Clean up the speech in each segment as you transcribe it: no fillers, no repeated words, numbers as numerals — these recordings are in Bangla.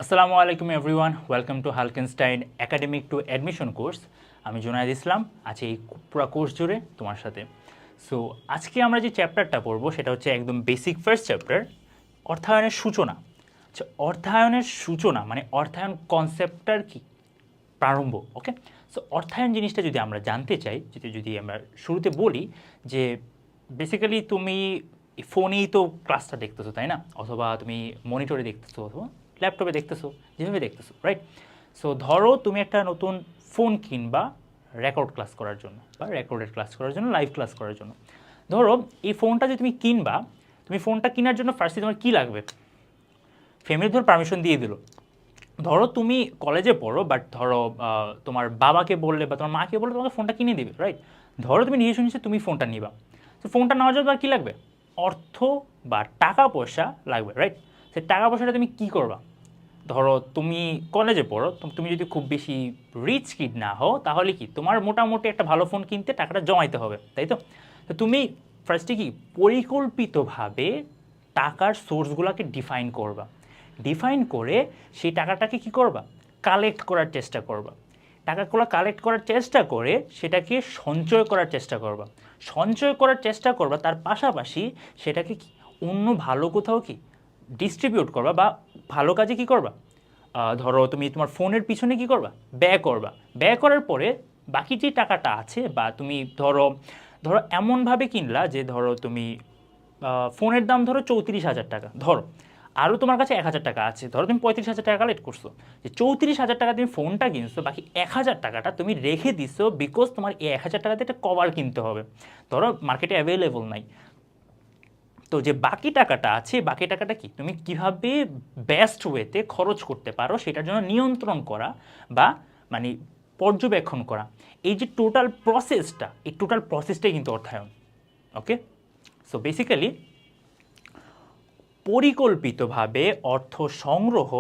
আসসালামু আলাইকুম এভরিওয়ান, ওয়েলকাম টু হালকেনস্টাইন একাডেমিক টু অ্যাডমিশন কোর্স। আমি জুনায়েদ ইসলাম আছি এই পুরো কোর্স জুড়ে তোমার সাথে। সো আজকে আমরা যে চ্যাপ্টারটা পড়বো সেটা হচ্ছে একদম বেসিক ফার্স্ট চ্যাপ্টার, অর্থায়নের সূচনা। আচ্ছা, অর্থায়নের সূচনা মানে অর্থায়ন কনসেপ্টটার কি প্রারম্ভ। ওকে, সো অর্থায়ন জিনিসটা যদি আমরা জানতে চাই, যদি আমরা শুরুতে বলি যে বেসিক্যালি তুমি ফোনেই তো ক্লাসটা দেখতেছো, তাই না? অথবা তুমি মনিটরে দেখতেছো অথবা ল্যাপটপে দেখতেছো, যেভাবে দেখতেছো, রাইট? সো ধরো তুমি একটা নতুন ফোন কিনবা রেকর্ড ক্লাস করার জন্য বা রেকর্ডেড ক্লাস করার জন্য, লাইভ ক্লাস করার জন্য। ধরো এই ফোনটা যে তুমি কিনবা, তুমি ফোনটা কেনার জন্য ফার্স্টে তোমার কী লাগবে? ফ্যামিলি ধর পারমিশন দিয়ে দিল। ধরো তুমি কলেজে পড়ো, বাট ধরো তোমার বাবাকে বললে বা তোমার মাকে বললে তোমাকে ফোনটা কিনে দিবে, রাইট? ধরো তুমি নিজে শুনেছো তুমি ফোনটা নিবা, তো ফোনটা নেওয়ার জন্য কী লাগবে? অর্থ বা টাকা পয়সা লাগবে, রাইট? সেই টাকা পয়সাটা তুমি কী করবা? ধরো তুমি কলেজে পড়ো, তুমি যদি খুব বেশি রিচ কিড না হও, তাহলে কি তোমার মোটামুটি একটা ভালো ফোন কিনতে টাকাটা জমাইতে হবে, তাই তো? তো তুমি ফার্স্টে কি পরিকল্পিতভাবে টাকার সোর্সগুলোকে ডিফাইন করবা। ডিফাইন করে সেই টাকাটাকে কি করবা? কালেক্ট করার চেষ্টা করবা। টাকাগুলো কালেক্ট করার চেষ্টা করে সেটাকে সঞ্চয় করার চেষ্টা করবা। সঞ্চয় করার চেষ্টা করবা, তার পাশাপাশি সেটাকে কি অন্য ভালো কোথাও কি ডিস্ট্রিবিউট করবা বা ভালো কাজে কি করবা? ধরো তুমি তোমার ফোনের পিছনে কি করবা? ব্যয় করবা। ব্যয় করার পরে বাকি যে টাকাটা আছে, বা তুমি ধরো ধরো এমনভাবে কিনলা যে ধরো তুমি ফোনের দাম ধরো 34,000 টাকা, ধরো আরও তোমার কাছে 1,000 টাকা আছে, ধরো তুমি 35,000 টাকা কালেক্ট করছো, যে 34,000 টাকা তুমি ফোনটা কিনছো, বাকি 1,000 টাকাটা তুমি রেখে দিছো, বিকজ তোমার এই 1,000 টাকাতে একটা কভার কিনতে হবে, ধরো মার্কেটে অ্যাভেলেবল নাই। তো যে বাকি টাকাটা আছে, বাকি টাকাটা কি তুমি কিভাবে বেস্ট ওয়েতে খরচ করতে পারো সেটার জন্য নিয়ন্ত্রণ করা বা মানে পর্যবেক্ষণ করা, এই যে টোটাল প্রসেসটা, এই টোটাল প্রসেসটাই কিন্তু অর্থায়ন। ওকে, সো বেসিক্যালি পরিকল্পিতভাবে অর্থ সংগ্রহ,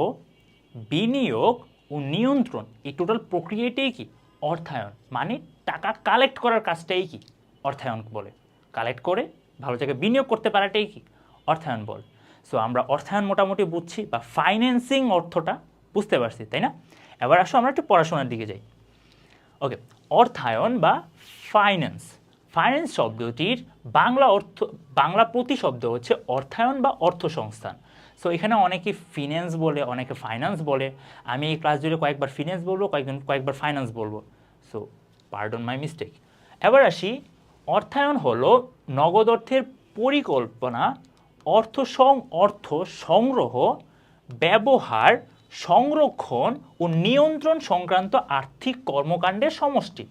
বিনিয়োগ ও নিয়ন্ত্রণ, এই টোটাল প্রক্রিয়াটাই কি অর্থায়ন। মানে টাকা কালেক্ট করার কাজটাই কি অর্থায়ন বলে। কালেক্ট করে ভালো জায়গায় বিনিয়োগ করতে পারাটাই কি অর্থায়ন বল। সো আমরা অর্থায়ন মোটামুটি বুঝছি, বা ফাইন্যান্সিং অর্থটা বুঝতে পারছি, তাই না? এবার আসো আমরা একটু পড়াশোনার দিকে যাই। ওকে, অর্থায়ন বা ফাইন্যান্স। ফাইন্যান্স শব্দটির বাংলা প্রতিশব্দ হচ্ছে অর্থায়ন বা অর্থসংস্থান। সো এখানে অনেকে ফিন্যান্স বলে, অনেকে ফাইন্যান্স বলে। আমি এই ক্লাস জুড়ে কয়েকবার ফিন্যান্স বলবো, কয়েকবার ফাইন্যান্স বলবো। So pardon my mistake. এবার আসি, অর্থায়ন হলো নগদ অর্থের পরিকল্পনা, অর্থ সংগ্রহ, ব্যবহার, সংরক্ষণ ও নিয়ন্ত্রণ সংক্রান্ত আর্থিক কর্মকাণ্ডের সমষ্টি।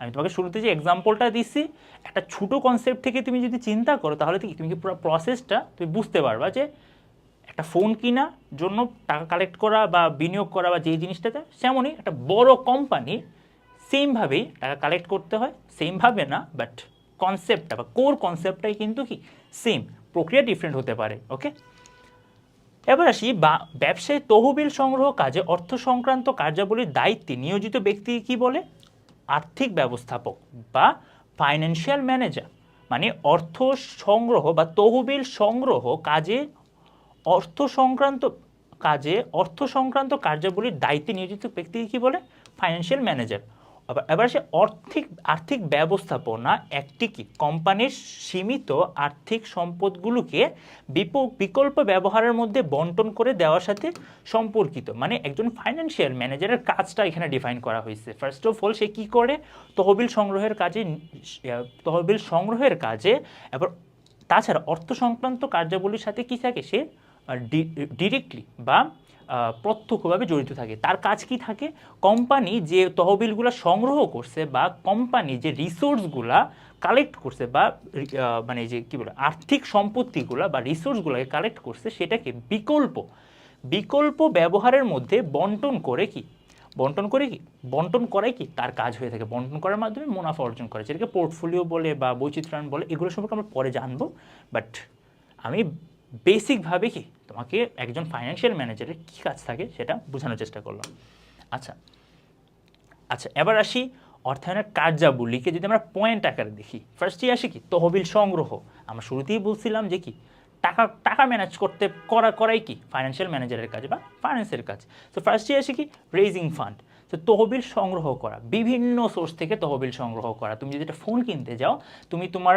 আমি তোমাকে শুরুতে যে এক্সাম্পলটা দিচ্ছি, একটা ছোটো কনসেপ্ট থেকে তুমি যদি চিন্তা করো, তাহলে তুমি কি পুরো প্রসেসটা তুমি বুঝতে পারবা, যে একটা ফোন কেনার জন্য টাকা কালেক্ট করা বা বিনিয়োগ করা বা যেই জিনিসটাতে, সেমনই একটা বড় কোম্পানি সেমভাবেই টাকা কালেক্ট করতে হয়। সেমভাবে না, বাট কনসেপ্টটা বা কোর কনসেপ্টটাই কিন্তু কি সেম, প্রক্রিয়া ডিফারেন্ট হতে পারে। ওকে, এবার আসি, ব্যবসায়ী তহবিল সংগ্রহ কাজে অর্থ সংক্রান্ত কার্যাবলীর দায়িত্বে নিয়োজিত ব্যক্তি কি বলে? আর্থিক ব্যবস্থাপক বা ফাইন্যান্সিয়াল ম্যানেজার। মানে অর্থ সংগ্রহ বা তহবিল সংগ্রহ কাজে অর্থ সংক্রান্ত কার্যাবলীর দায়িত্বে নিয়োজিত ব্যক্তিকে কি বলে? Financial manager. এবার সে আর্থিক ব্যবস্থাপনা একটি কি কোম্পানির সীমিত আর্থিক সম্পদগুলোকে বিকল্প ব্যবহারের মধ্যে বন্টন করে দেওয়ার সাথে সম্পর্কিত। মানে একজন ফাইন্যান্সিয়াল ম্যানেজারের কাজটা এখানে ডিফাইন করা হয়েছে। ফার্স্ট অফ অল সে কী করে? তহবিল সংগ্রহের কাজে, এবার তাছাড়া অর্থ সংক্রান্ত কার্যাবলীর সাথে কী থাকে, সে ডিরেক্টলি বা প্রত্যক্ষভাবে জড়িত থাকে। তার কাজ কি থাকে? কোম্পানি যে তহবিলগুলো সংগ্রহ করছে বা কোম্পানি যে রিসোর্সগুলা কালেক্ট করছে বা মানে যে কী বলে আর্থিক সম্পত্তিগুলো বা রিসোর্সগুলোকে কালেক্ট করছে, সেটাকে বিকল্প ব্যবহারের মধ্যে বন্টন করাই কি তার কাজ হয়ে থাকে। বন্টন করার মাধ্যমে মুনাফা অর্জন করে, যেটাকে পোর্টফোলিও বলে বা বৈচিত্র্যায়ন বলে। এগুলো সম্পর্কে আমরা পরে জানবো, বাট আমি বেসিকভাবে কি তোমাকে একজন ফাইন্যান্সিয়াল ম্যানেজারের কী কাজ থাকে সেটা বোঝানোর চেষ্টা করলাম। আচ্ছা, এবার আসি অর্থায়নের কার্যাবলীকে যদি আমরা পয়েন্ট আকারে দেখি। ফার্স্টে আসি কি তহবিল সংগ্রহ। আমরা শুরুতেই বলছিলাম যে কি টাকা টাকা ম্যানেজ করাই কি ফাইন্যান্সিয়াল ম্যানেজারের কাজ বা ফাইন্যান্সের কাজ। তো ফার্স্টে আসে কি রেজিং ফান্ড। তো তহবিল সংগ্রহ করা, বিভিন্ন সোর্স থেকে তহবিল সংগ্রহ করা। তুমি যদি একটা ফোন কিনতে যাও, তুমি তোমার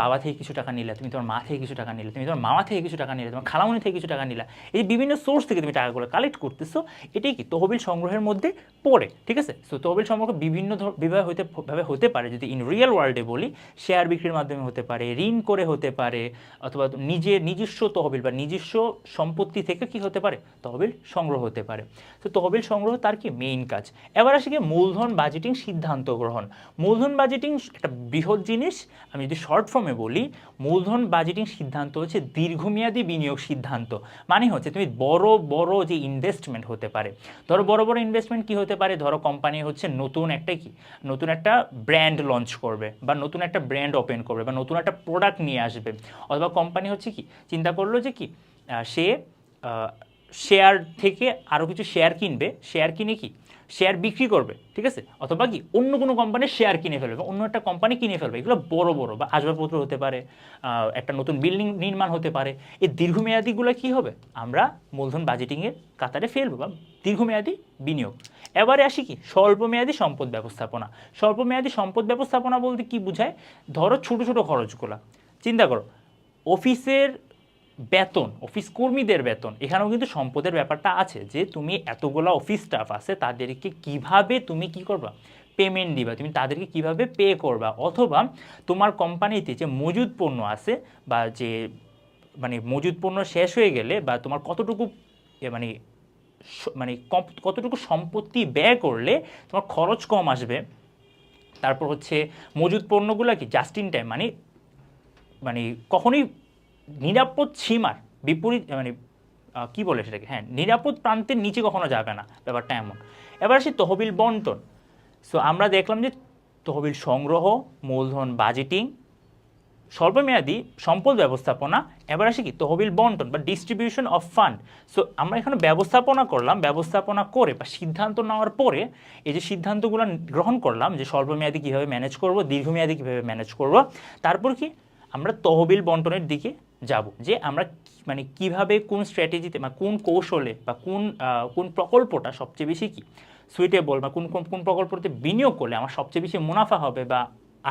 বাবা থেকে কিছু টাকা নিলে, তুমি তোমার মা থেকে কিছু টাকা নিলে, তুমি তোমার মামা থেকে কিছু টাকা নিলে, তোমার খালামণি থেকে কিছু টাকা নিলে, এই বিভিন্ন সোর্স থেকে তুমি টাকাগুলো কালেক্ট করতেছো, এটাই কি তহবিল সংগ্রহের মধ্যে পড়ে। ঠিক আছে? সো তহবিল সংগ্রহ বিভিন্ন ভাবে হতে পারে। যদি ইন রিয়েল ওয়ার্ল্ডে বলি, শেয়ার বিক্রির মাধ্যমে হতে পারে, ঋণ করে হতে পারে, অথবা নিজস্ব তহবিল বা নিজস্ব সম্পত্তি থেকে কি হতে পারে, তহবিল সংগ্রহ হতে পারে। তো তহবিল সংগ্রহ তার কি মেইন কাজ। এবার আসি কি মূলধন বাজেটিং, সিদ্ধান্ত গ্রহণ। মূলধন বাজেটিং একটা বৃহৎ জিনিস। আমি যদি শর্ট ফর্মে বলি, মূলধন বাজেটিং সিদ্ধান্ত হচ্ছে দীর্ঘমেয়াদী বিনিয়োগ সিদ্ধান্ত। মানে হচ্ছে তুমি বড় বড় যে ইনভেস্টমেন্ট হতে পারে, ধরো বড় বড় ইনভেস্টমেন্ট কি হতে পারে, ধরো কোম্পানি হচ্ছে নতুন একটা ব্র্যান্ড লঞ্চ করবে, বা নতুন একটা ব্র্যান্ড ওপেন করবে, বা নতুন একটা প্রোডাক্ট নিয়ে আসবে, অথবা কোম্পানি হচ্ছে কি চিন্তা করলো যে কি সে শেয়ার থেকে আরও কিছু শেয়ার কিনবে, শেয়ার কিনে কি শেয়ার বিক্রি করবে। ঠিক আছে? অথবা কি অন্য কোনো কোম্পানির শেয়ার কিনে ফেলবে, অন্য একটা কোম্পানি কিনে ফেলবে। এগুলো বড় বড় বা আসবাবপত্র হতে পারে, একটা নতুন বিল্ডিং নির্মাণ হতে পারে। এই দীর্ঘমেয়াদীগুলো কি হবে, আমরা মূলধন বাজেটিংয়ের কাতারে ফেলবো, বা দীর্ঘমেয়াদী বিনিয়োগ। এবারে আসি কি স্বল্পমেয়াদী সম্পদ ব্যবস্থাপনা। স্বল্পমেয়াদী সম্পদ ব্যবস্থাপনা বলতে কি বোঝায়, ধরো ছোটো ছোটো খরচগুলো চিন্তা করো, অফিসের বেতন, অফিস কর্মীদের বেতন, এখানেও কিন্তু সম্পদের ব্যাপারটা আছে, যে তুমি এতগুলো অফিস স্টাফ আছে, তাদেরকে কিভাবে তুমি কি করবা, পেমেন্ট দিবা, তুমি তাদেরকে কিভাবে পে করবা। অথবা তোমার কোম্পানিতে যে মজুদ পণ্য আছে, বা যে মজুদ পণ্য শেষ হয়ে গেলে, বা তোমার কতটুকু মানে কতটুকু সম্পত্তি ব্যয় করলে তোমার খরচ কম আসবে। তারপর হচ্ছে মজুদ পণ্যগুলো কি জাস্ট ইন টাইম, মানে কখনোই নিরাপদ সীমার বিপরীত, কি বলে সেটাকে, হ্যাঁ, নিরাপদ প্রান্তের নিচে কখনো যাবে না, ব্যাপারটা এমন। এবার আসি তহবিল বন্টন। সো আমরা দেখলাম যে তহবিল সংগ্রহ, মূলধন বাজেটিং, স্বল্পমেয়াদী সম্পদ ব্যবস্থাপনা। এবার আসি কি তহবিল বন্টন বা ডিস্ট্রিবিউশন অফ ফান্ড। সো আমরা এখানে ব্যবস্থাপনা করলাম, ব্যবস্থাপনা করে বা সিদ্ধান্ত নেওয়ার পরে এই যে সিদ্ধান্তগুলো গ্রহণ করলাম, যে স্বল্পমেয়াদী কীভাবে ম্যানেজ করব, দীর্ঘমেয়াদী কীভাবে ম্যানেজ করব, তারপর কি আমরা তহবিল বন্টনের দিকে যাব, যে আমরা কিভাবে কোন স্ট্র্যাটেজিতে বা কোন কৌশলে বা কোন প্রকল্পটা সবচেয়ে বেশি কি সুইটেবল, বা কোন কোন প্রকল্পতে বিনিয়োগ করলে আমার সবচেয়ে বেশি মুনাফা হবে বা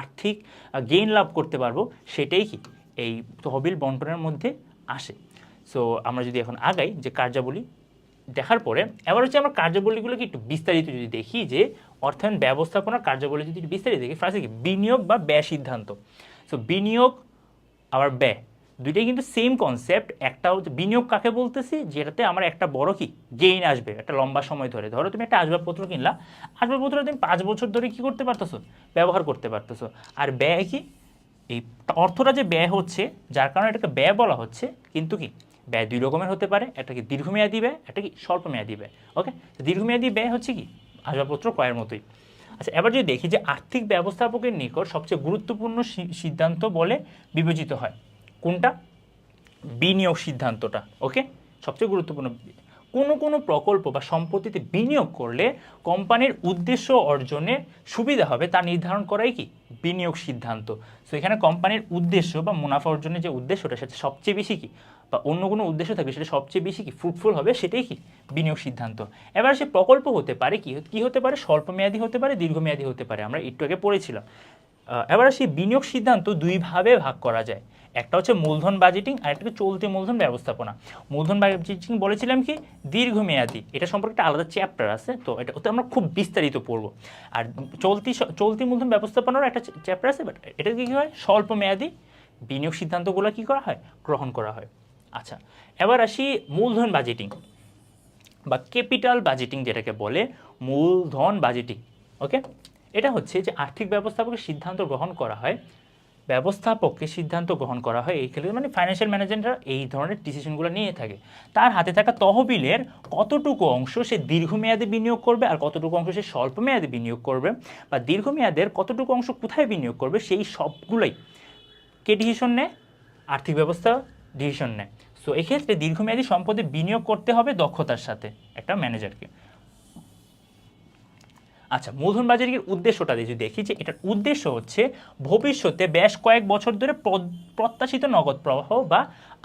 আর্থিক গেইন লাভ করতে পারবো, সেটাই কি এই তহবিল বন্টনের মধ্যে আসে। সো আমরা যদি এখন আগাই, যে কার্যাবলী দেখার পরে এবার হচ্ছে আমরা কার্যাবলীগুলোকে একটু বিস্তারিত যদি দেখি, যে অর্থায়ন ব্যবস্থাপনার কার্যাবলী যদি বিস্তারিত দেখি, ফার্স্টে কি বিনিয়োগ বা ব্যয় সিদ্ধান্ত। সো বিনিয়োগ আবার ব্যয় দুইটাই কিন্তু সেম কনসেপ্ট। একটা হচ্ছে বিনিয়োগ কাকে বলতেছি, যেটাতে আমার একটা বড় কি গেইন আসবে একটা লম্বা সময় ধরে। ধরো তুমি একটা আসবাবপত্র কিনলা, আসবাবপত্র তুমি 5 বছর ধরে কি করতে পারতেছো, ব্যবহার করতে পারতেছো। আর ব্যয় কি, এই অর্থটা যে ব্যয় হচ্ছে, যার কারণে এটাকে ব্যয় বলা হচ্ছে। কিন্তু কি ব্যয় দুই রকমের হতে পারে, একটা কি দীর্ঘমেয়াদী ব্যয়, একটা কি স্বল্পমেয়াদী ব্যয়। ওকে, দীর্ঘমেয়াদী ব্যয় হচ্ছে কি আসবাবপত্র ক্রয়ের মতোই। আচ্ছা, এবার যদি দেখি যে আর্থিক ব্যবস্থাপকের নিকট সবচেয়ে গুরুত্বপূর্ণ সিদ্ধান্ত বলে বিবেচিত হয় কোনটা, বিনিয়োগ সিদ্ধান্তটা। ওকে, সবচেয়ে গুরুত্বপূর্ণ। কোনো প্রকল্প বা সম্পত্তিতে বিনিয়োগ করলে কোম্পানির উদ্দেশ্য অর্জনে সুবিধা হবে তা নির্ধারণ করাই কি বিনিয়োগ সিদ্ধান্ত। সো এখানে কোম্পানির উদ্দেশ্য বা মুনাফা অর্জনের যে উদ্দেশ্যটা, সেটা সবচেয়ে বেশি কি, বা অন্য কোনো উদ্দেশ্য থাকবে সেটা সবচেয়ে বেশি কি ফ্রুটফুল হবে, সেটাই কি বিনিয়োগ সিদ্ধান্ত। এবার সে প্রকল্প হতে পারে কি হতে পারে, স্বল্পমেয়াদী হতে পারে, দীর্ঘমেয়াদী হতে পারে, আমরা একটু আগে পড়েছিলাম। এবার সেই বিনিয়োগ সিদ্ধান্ত দুইভাবে ভাগ করা যায়, একটা হচ্ছে মূলধন বাজেটিং আর একটা চলতি মূলধন ব্যবস্থাপনা। মূলধন বাজেটিং বলেছিলাম কি দীর্ঘমেয়াদী, এটা সম্পর্কে একটা আলাদা চ্যাপ্টার আছে, তো এটা ওতে আমরা খুব বিস্তারিত পড়বো। আর চলতি মূলধন ব্যবস্থাপনার একটা চ্যাপ্টার আছে, বাট এটা কি হয় স্বল্পমেয়াদী বিনিয়োগ সিদ্ধান্তগুলো কি করা হয়, গ্রহণ করা হয়। আচ্ছা, এবার আসি মূলধন বাজেটিং বা ক্যাপিটাল বাজেটিং, যেটাকে বলে মূলধন বাজেটিং। ওকে, এটা হচ্ছে যে আর্থিক ব্যবস্থাপকের সিদ্ধান্ত গ্রহণ করা হয়, এই ক্ষেত্রে ফাইন্যান্সিয়াল ম্যানেজাররা এই ধরনের ডিসিশনগুলো নিয়ে থাকে। তার হাতে থাকা তহবিলের কতটুকু অংশ সে দীর্ঘমেয়াদে বিনিয়োগ করবে, আর কতটুকু অংশ সে স্বল্পমেয়াদে বিনিয়োগ করবে, বা দীর্ঘমেয়াদের কতটুকু অংশ কোথায় বিনিয়োগ করবে, সেই সবগুলোই কে ডিসিশন নেয়, আর্থিক ব্যবস্থা ডিসিশন নেয়। সো এক্ষেত্রে দীর্ঘমেয়াদী সম্পদে বিনিয়োগ করতে হবে দক্ষতার সাথে একটা ম্যানেজারকে। আচ্ছা, মূলধন বাজারের উদ্দেশ্যটা যদি দেখি, যে এটার উদ্দেশ্য হচ্ছে ভবিষ্যতে বেশ কয়েক বছর ধরে প্রত্যাশিত নগদ প্রবাহ বা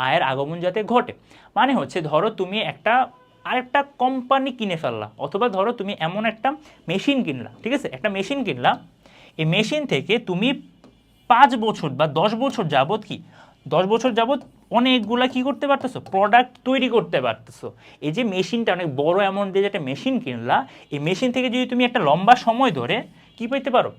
আয়ের আগমন যাতে ঘটে। মানে হচ্ছে ধরো তুমি আরেকটা কোম্পানি কিনে ফেললা, অথবা ধরো তুমি এমন একটা মেশিন কিনলা, ঠিক আছে, একটা মেশিন কিনলা, এই মেশিন থেকে তুমি 5 বছর বা 10 বছর যাবত 10 বছর যাবত অনেকগুলা কি করতে পারতেছো, প্রোডাক্ট তৈরি করতে পারতেছো। এই যে মেশিনটা অনেক বড় অ্যামাউন্ট দিয়ে যেটা মেশিন কিনলা, এই মেশিন থেকে যদি তুমি একটা লম্বা সময় ধরে কি পেতে পারো,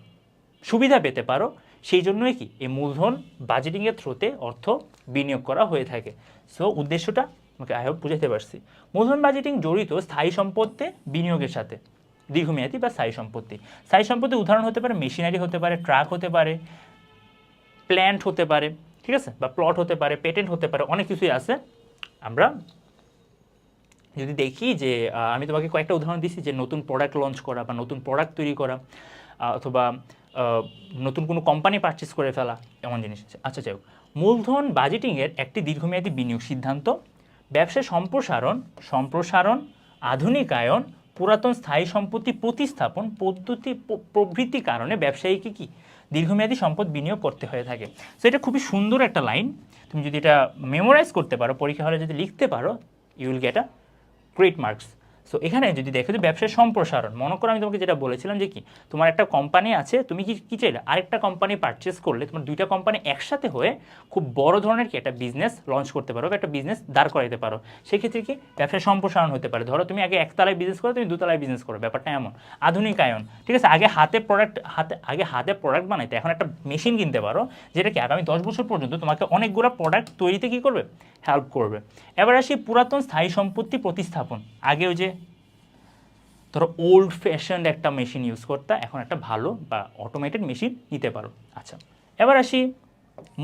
সুবিধা পেতে পারো, সেই জন্যই কি এই মূলধন বাজেটিংয়ের থ্রুতে অর্থ বিনিয়োগ করা হয়ে থাকে। সো উদ্দেশ্যটা আমাকে আই হোপ বুঝাতে পারছি। মূলধন বাজেটিং জড়িত স্থায়ী সম্পত্তি বিনিয়োগের সাথে, দীর্ঘমেয়াদী বা স্থায়ী সম্পত্তি। স্থায়ী সম্পত্তির উদাহরণ হতে পারে মেশিনারি, হতে পারে ট্রাক, হতে পারে প্ল্যান্ট, হতে পারে, ঠিক আছে, বা প্লট হতে পারে, পেটেন্ট হতে পারে, অনেক কিছুই আছে। আমরা যদি দেখি যে আমি তোমাকে কয়েকটা উদাহরণ দিচ্ছি, যে নতুন প্রোডাক্ট লঞ্চ করা বা নতুন প্রোডাক্ট তৈরি করা, অথবা নতুন কোনো কোম্পানি পারচেস করে ফেলা, এমন জিনিস আছে। আচ্ছা, যাই হোক, মূলধন বাজেটিংয়ের একটি দীর্ঘমেয়াদী বিনিয়োগ সিদ্ধান্ত ব্যবসায় সম্প্রসারণ, আধুনিকায়ন, পুরাতন স্থায়ী সম্পত্তি প্রতিস্থাপন পদ্ধতি প্রভৃতি কারণে ব্যবসায়ীকে কি দীর্ঘমেয়াদী সম্পদ বিনিয়োগ করতে হয়ে থাকে। সো এটা খুবই সুন্দর একটা লাইন, তুমি যদি এটা মেমোরাইজ করতে পারো, পরীক্ষা হলে যদি লিখতে পারো, you will get a great marks. So এখানে যদি দেখো যে ব্যবসার সম্প্রসারণ, মনে করো আমি তোমাকে যেটা বলেছিলাম যে কি তোমার একটা কোম্পানি আছে, তুমি কি চাইলে আরেকটা কোম্পানি পারচেস করলে তোমার দুইটা কোম্পানি একসাথে হয়ে খুব বড় ধরনের কি একটা বিজনেস লঞ্চ করতে পারো, একটা বিজনেস দাঁড় করাতে পারো। সেক্ষেত্রে কি ব্যবসার সম্প্রসারণ হতে পারে। ধরো তুমি আগে একতলায় বিজনেস করো, তুমি দুতলায় বিজনেস করো, ব্যাপারটা এমন। আধুনিকায়ন, ঠিক আছে, আগে হাতে প্রোডাক্ট বানাইতে, এখন একটা মেশিন কিনতে পারো, যেটা কি আগামী 10 বছর পর্যন্ত তোমাকে অনেকগুলো প্রোডাক্ট তৈরিতে কি করবে, হেল্প করবে। এবার আসি পুরাতন স্থায়ী সম্পত্তি প্রতিস্থাপন। আগে ওই যে ধরো ওল্ড ফ্যাশনড একটা মেশিন ইউজ করতে, এখন একটা ভালো বা অটোমেটেড মেশিন নিতে পারো। আচ্ছা, এবার আসি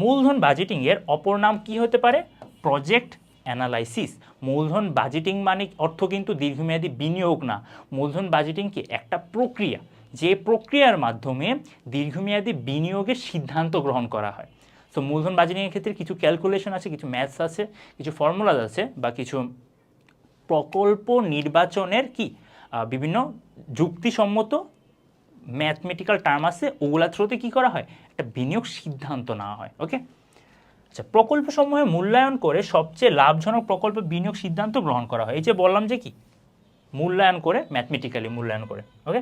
মূলধন বাজেটিংয়ের অপর নাম কি হতে পারে, প্রজেক্ট অ্যানালাইসিস। মূলধন বাজেটিং মানে অর্থ কিন্তু দীর্ঘমেয়াদী বিনিয়োগ না। মূলধন বাজেটিং কি একটা প্রক্রিয়া, যে প্রক্রিয়ার মাধ্যমে দীর্ঘমেয়াদী বিনিয়োগের সিদ্ধান্ত গ্রহণ করা হয়। সো মূলধন বাজেটিংয়ের ক্ষেত্রে কিছু ক্যালকুলেশন আছে, কিছু ম্যাথস আছে, কিছু ফর্মুলা আছে, বা কিছু প্রকল্প নির্বাচনের কি বিভিন্ন যুক্তিসম্মত ম্যাথমেটিক্যাল টার্ম আছে, ওগুলা থ্রুতে কী করা হয়, একটা বিনিয়োগ সিদ্ধান্ত নেওয়া হয়। ওকে, আচ্ছা, প্রকল্পসমূহে মূল্যায়ন করে সবচেয়ে লাভজনক প্রকল্প বিনিয়োগ সিদ্ধান্ত গ্রহণ করা হয়। এই যে বললাম যে কি মূল্যায়ন করে, ম্যাথমেটিক্যালি মূল্যায়ন করে। ওকে,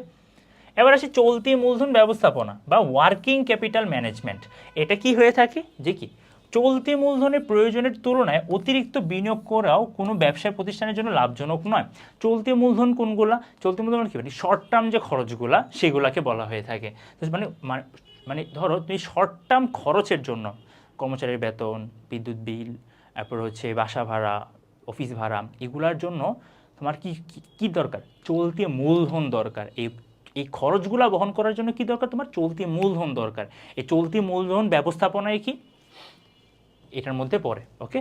এবার আসি চলতি মূলধন ব্যবস্থাপনা বা ওয়ার্কিং ক্যাপিটাল ম্যানেজমেন্ট। এটা কি হয়ে থাকে, যে কি চলতি মূলধনের প্রয়োজনের তুলনায় অতিরিক্ত বিনিয়োগ করাও কোনো ব্যবসায় প্রতিষ্ঠানের জন্য লাভজনক নয়। চলতি মূলধন কোনগুলা, চলতি মূলধন কি মানে শর্ট টার্ম যে খরচগুলা, সেগুলাকে বলা হয়ে থাকে। মানে মানে ধরো তুমি শর্ট টার্ম খরচের জন্য কর্মচারীর বেতন, বিদ্যুৎ বিল, তারপর হচ্ছে বাসা ভাড়া, অফিস ভাড়া, এগুলার জন্য তোমার কি দরকার, চলতি মূলধন দরকার। এই খরচগুলা বহন করার জন্য কি দরকার, তোমার চলতি মূলধন দরকার। এই চলতি মূলধন ব্যবস্থাপনায় কি এটার মধ্যে পড়ে। ওকে,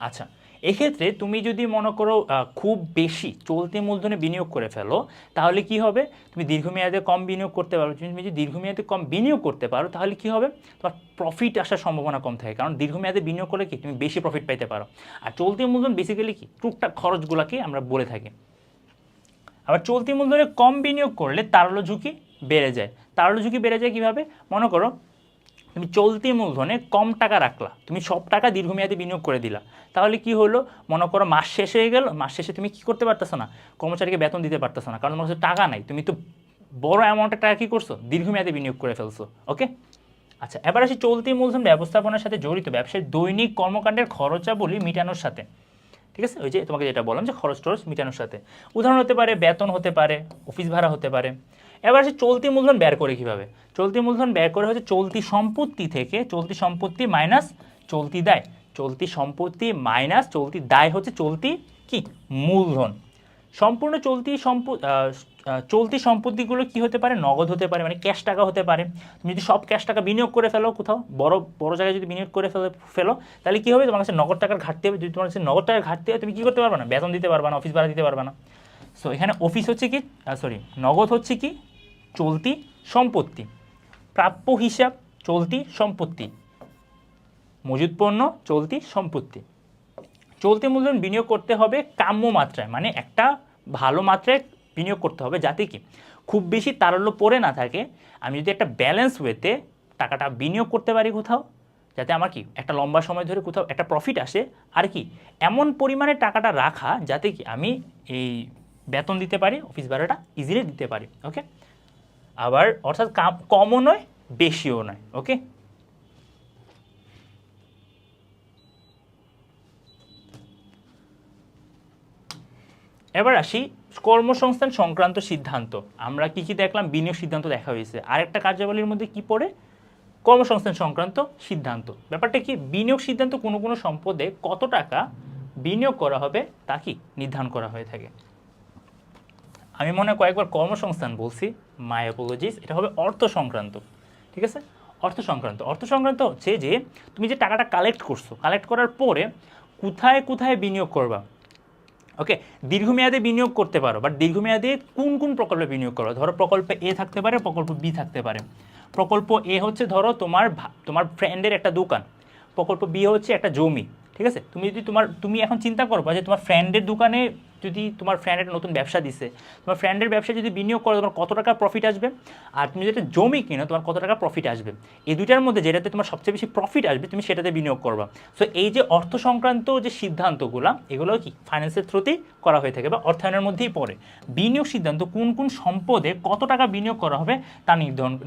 আচ্ছা, এক্ষেত্রে তুমি যদি মনে করো খুব বেশি চলতি মূলধনে বিনিয়োগ করে ফেলো, তাহলে কি হবে, তুমি দীর্ঘমেয়াদে কম বিনিয়োগ করতে পারো। তুমি যদি দীর্ঘমেয়াদে কম বিনিয়োগ করতে পারো, তাহলে কি হবে, তোমার প্রফিট আসার সম্ভাবনা কম থাকে, কারণ দীর্ঘমেয়াদে বিনিয়োগ করলে কি তুমি বেশি প্রফিট পাইতে পারো। আর চলতি মূলধন বেসিক্যালি কি টুকটাক খরচগুলোকে আমরা বলে থাকি। আবার চলতি মূলধনে কম বিনিয়োগ করলে তারল্য ঝুঁকি বেড়ে যায়। তারল্য ঝুঁকি বেড়ে যায় কীভাবে, মনে করো তুমি চলতি মূলধনে কম টাকা রাখলা, তুমি সব টাকা দীর্ঘমেয়াদে বিনিয়োগ করে দিলা, তাহলে কি হলো, মনে করো মাস শেষ হয়ে গেল, মাস শেষে তুমি কি করতে পারতেছো না, কর্মচারীকে বেতন দিতে পারতেছো না, কারণ তোমার কাছে টাকা নাই, তুমি তো বড় অ্যামাউন্টের টাকা কী করছো, দীর্ঘমেয়াদে বিনিয়োগ করে ফেলছো। ওকে, আচ্ছা, এবার আসি চলতি মূলধন ব্যবস্থাপনার সাথে জড়িত ব্যবসায় দৈনিক কর্মকাণ্ডের খরচাবলী মেটানোর সাথে। ঠিক আছে, ওই যে তোমাকে যেটা বললাম যে খরচ টরচ মেটানোর সাথে, উদাহরণ হতে পারে বেতন, হতে পারে অফিস ভাড়া, হতে পারে। এবার আসে চলতি মূলধন ব্যয় করে কীভাবে, চলতি মূলধন ব্যয় করে হচ্ছে চলতি সম্পত্তি থেকে চলতি সম্পত্তি মাইনাস চলতি দায়, চলতি সম্পত্তি মাইনাস চলতি দায় হচ্ছে চলতি কি মূলধন। সম্পূর্ণ চলতি সম্পত্তিগুলো কি হতে পারে, নগদ হতে পারে, মানে ক্যাশ টাকা হতে পারে। তুমি যদি সব ক্যাশ টাকা বিনিয়োগ করে ফেলো কোথাও বড় জায়গায় যদি বিনিয়োগ করে ফেলো, তাহলে কী হবে, তোমার কাছে নগদ টাকার ঘাটতি হবে। যদি তোমার কাছে নগদ টাকার ঘাটতি হয়, তুমি কী করতে পারবে না, বেতন দিতে পারবে না, অফিস ভাড়া দিতে পারবে না। সো এখানে অফিস হচ্ছে কি নগদ হচ্ছে কি চলতি সম্পত্তি, প্রাপ্য হিসাব চলতি সম্পত্তি, মজুদ পণ্য চলতি সম্পত্তি। চলতি মূলধন বিনিয়োগ করতে হবে কাম্য মাত্রায়, মানে একটা ভালো মাত্রায় বিনিয়োগ করতে হবে, যাতে কি খুব বেশি তারল্য পড়ে না থাকে, আমি যদি একটা ব্যালেন্স ওয়েতে টাকাটা বিনিয়োগ করতে পারি কোথাও, যাতে আমার কি একটা লম্বা সময় ধরে কোথাও একটা প্রফিট আসে, আর কি এমন পরিমাণে টাকাটা রাখা যাতে কি আমি এই বেতন দিতে পারি, অফিস ভাড়াটা ইজিলি দিতে পারি। ওকে, আবার অর্থাৎ কমও নয় বেশিও নয়। ওকে, এবার আসি কর্মসংস্থান সংক্রান্ত সিদ্ধান্ত। আমরা কি কি দেখলাম? বিনিয়োগ সিদ্ধান্ত দেখা হয়েছে। আরেকটা কার্যাবলীর মধ্যে কি পড়ে? কর্মসংস্থান সংক্রান্ত সিদ্ধান্ত। ব্যাপারটা কি? বিনিয়োগ সিদ্ধান্ত কোনো কোনো সম্পদে কত টাকা বিনিয়োগ করা হবে তা কি নির্ধারণ করা হয়ে থাকে। আমি মনে হয় কয়েকবার কর্মসংস্থান বলছি, মাই অ্যাপোলজিস, এটা হবে অর্থ সংক্রান্ত। ঠিক আছে, অর্থ সংক্রান্ত। অর্থ সংক্রান্ত হচ্ছে যে তুমি যে টাকাটা কালেক্ট করছো, কালেক্ট করার পরে কোথায় কোথায় বিনিয়োগ করবা। ওকে, দীর্ঘমেয়াদে বিনিয়োগ করতে পারো, বাট দীর্ঘমেয়াদে কোন কোন প্রকল্পে বিনিয়োগ করো? ধরো প্রকল্প এ থাকতে পারে, প্রকল্প বি থাকতে পারে। প্রকল্প এ হচ্ছে ধরো তোমার ফ্রেন্ডের একটা দোকান, প্রকল্প বি হচ্ছে একটা জমি। ঠিক আছে, তুমি এখন চিন্তা করবা যে তোমার ফ্রেন্ডের দোকানে যদি তোমার ফ্রেন্ড একটা নতুন ব্যবসা দিছে, তোমার ফ্রেন্ডের ব্যবসায় যদি বিনিয়োগ করো তোমার কত টাকা প্রফিট আসবে, আর তুমি যদি একটা জমি কিনো তোমার কত টাকা প্রফিট আসবে। এই দুইটার মধ্যে যেটাতে তোমার সবচেয়ে বেশি প্রফিট আসবে তুমি সেটাতে বিনিয়োগ করবা। সো এই যে অর্থ সংক্রান্ত যে সিদ্ধান্তগুলো, এগুলো কি ফাইন্যান্সের থ্রুতেই করা হয়ে থাকে বা অর্থায়নের মধ্যেই পড়ে। বিনিয়োগ সিদ্ধান্ত কোন কোন সম্পদে কত টাকা বিনিয়োগ করা হবে তা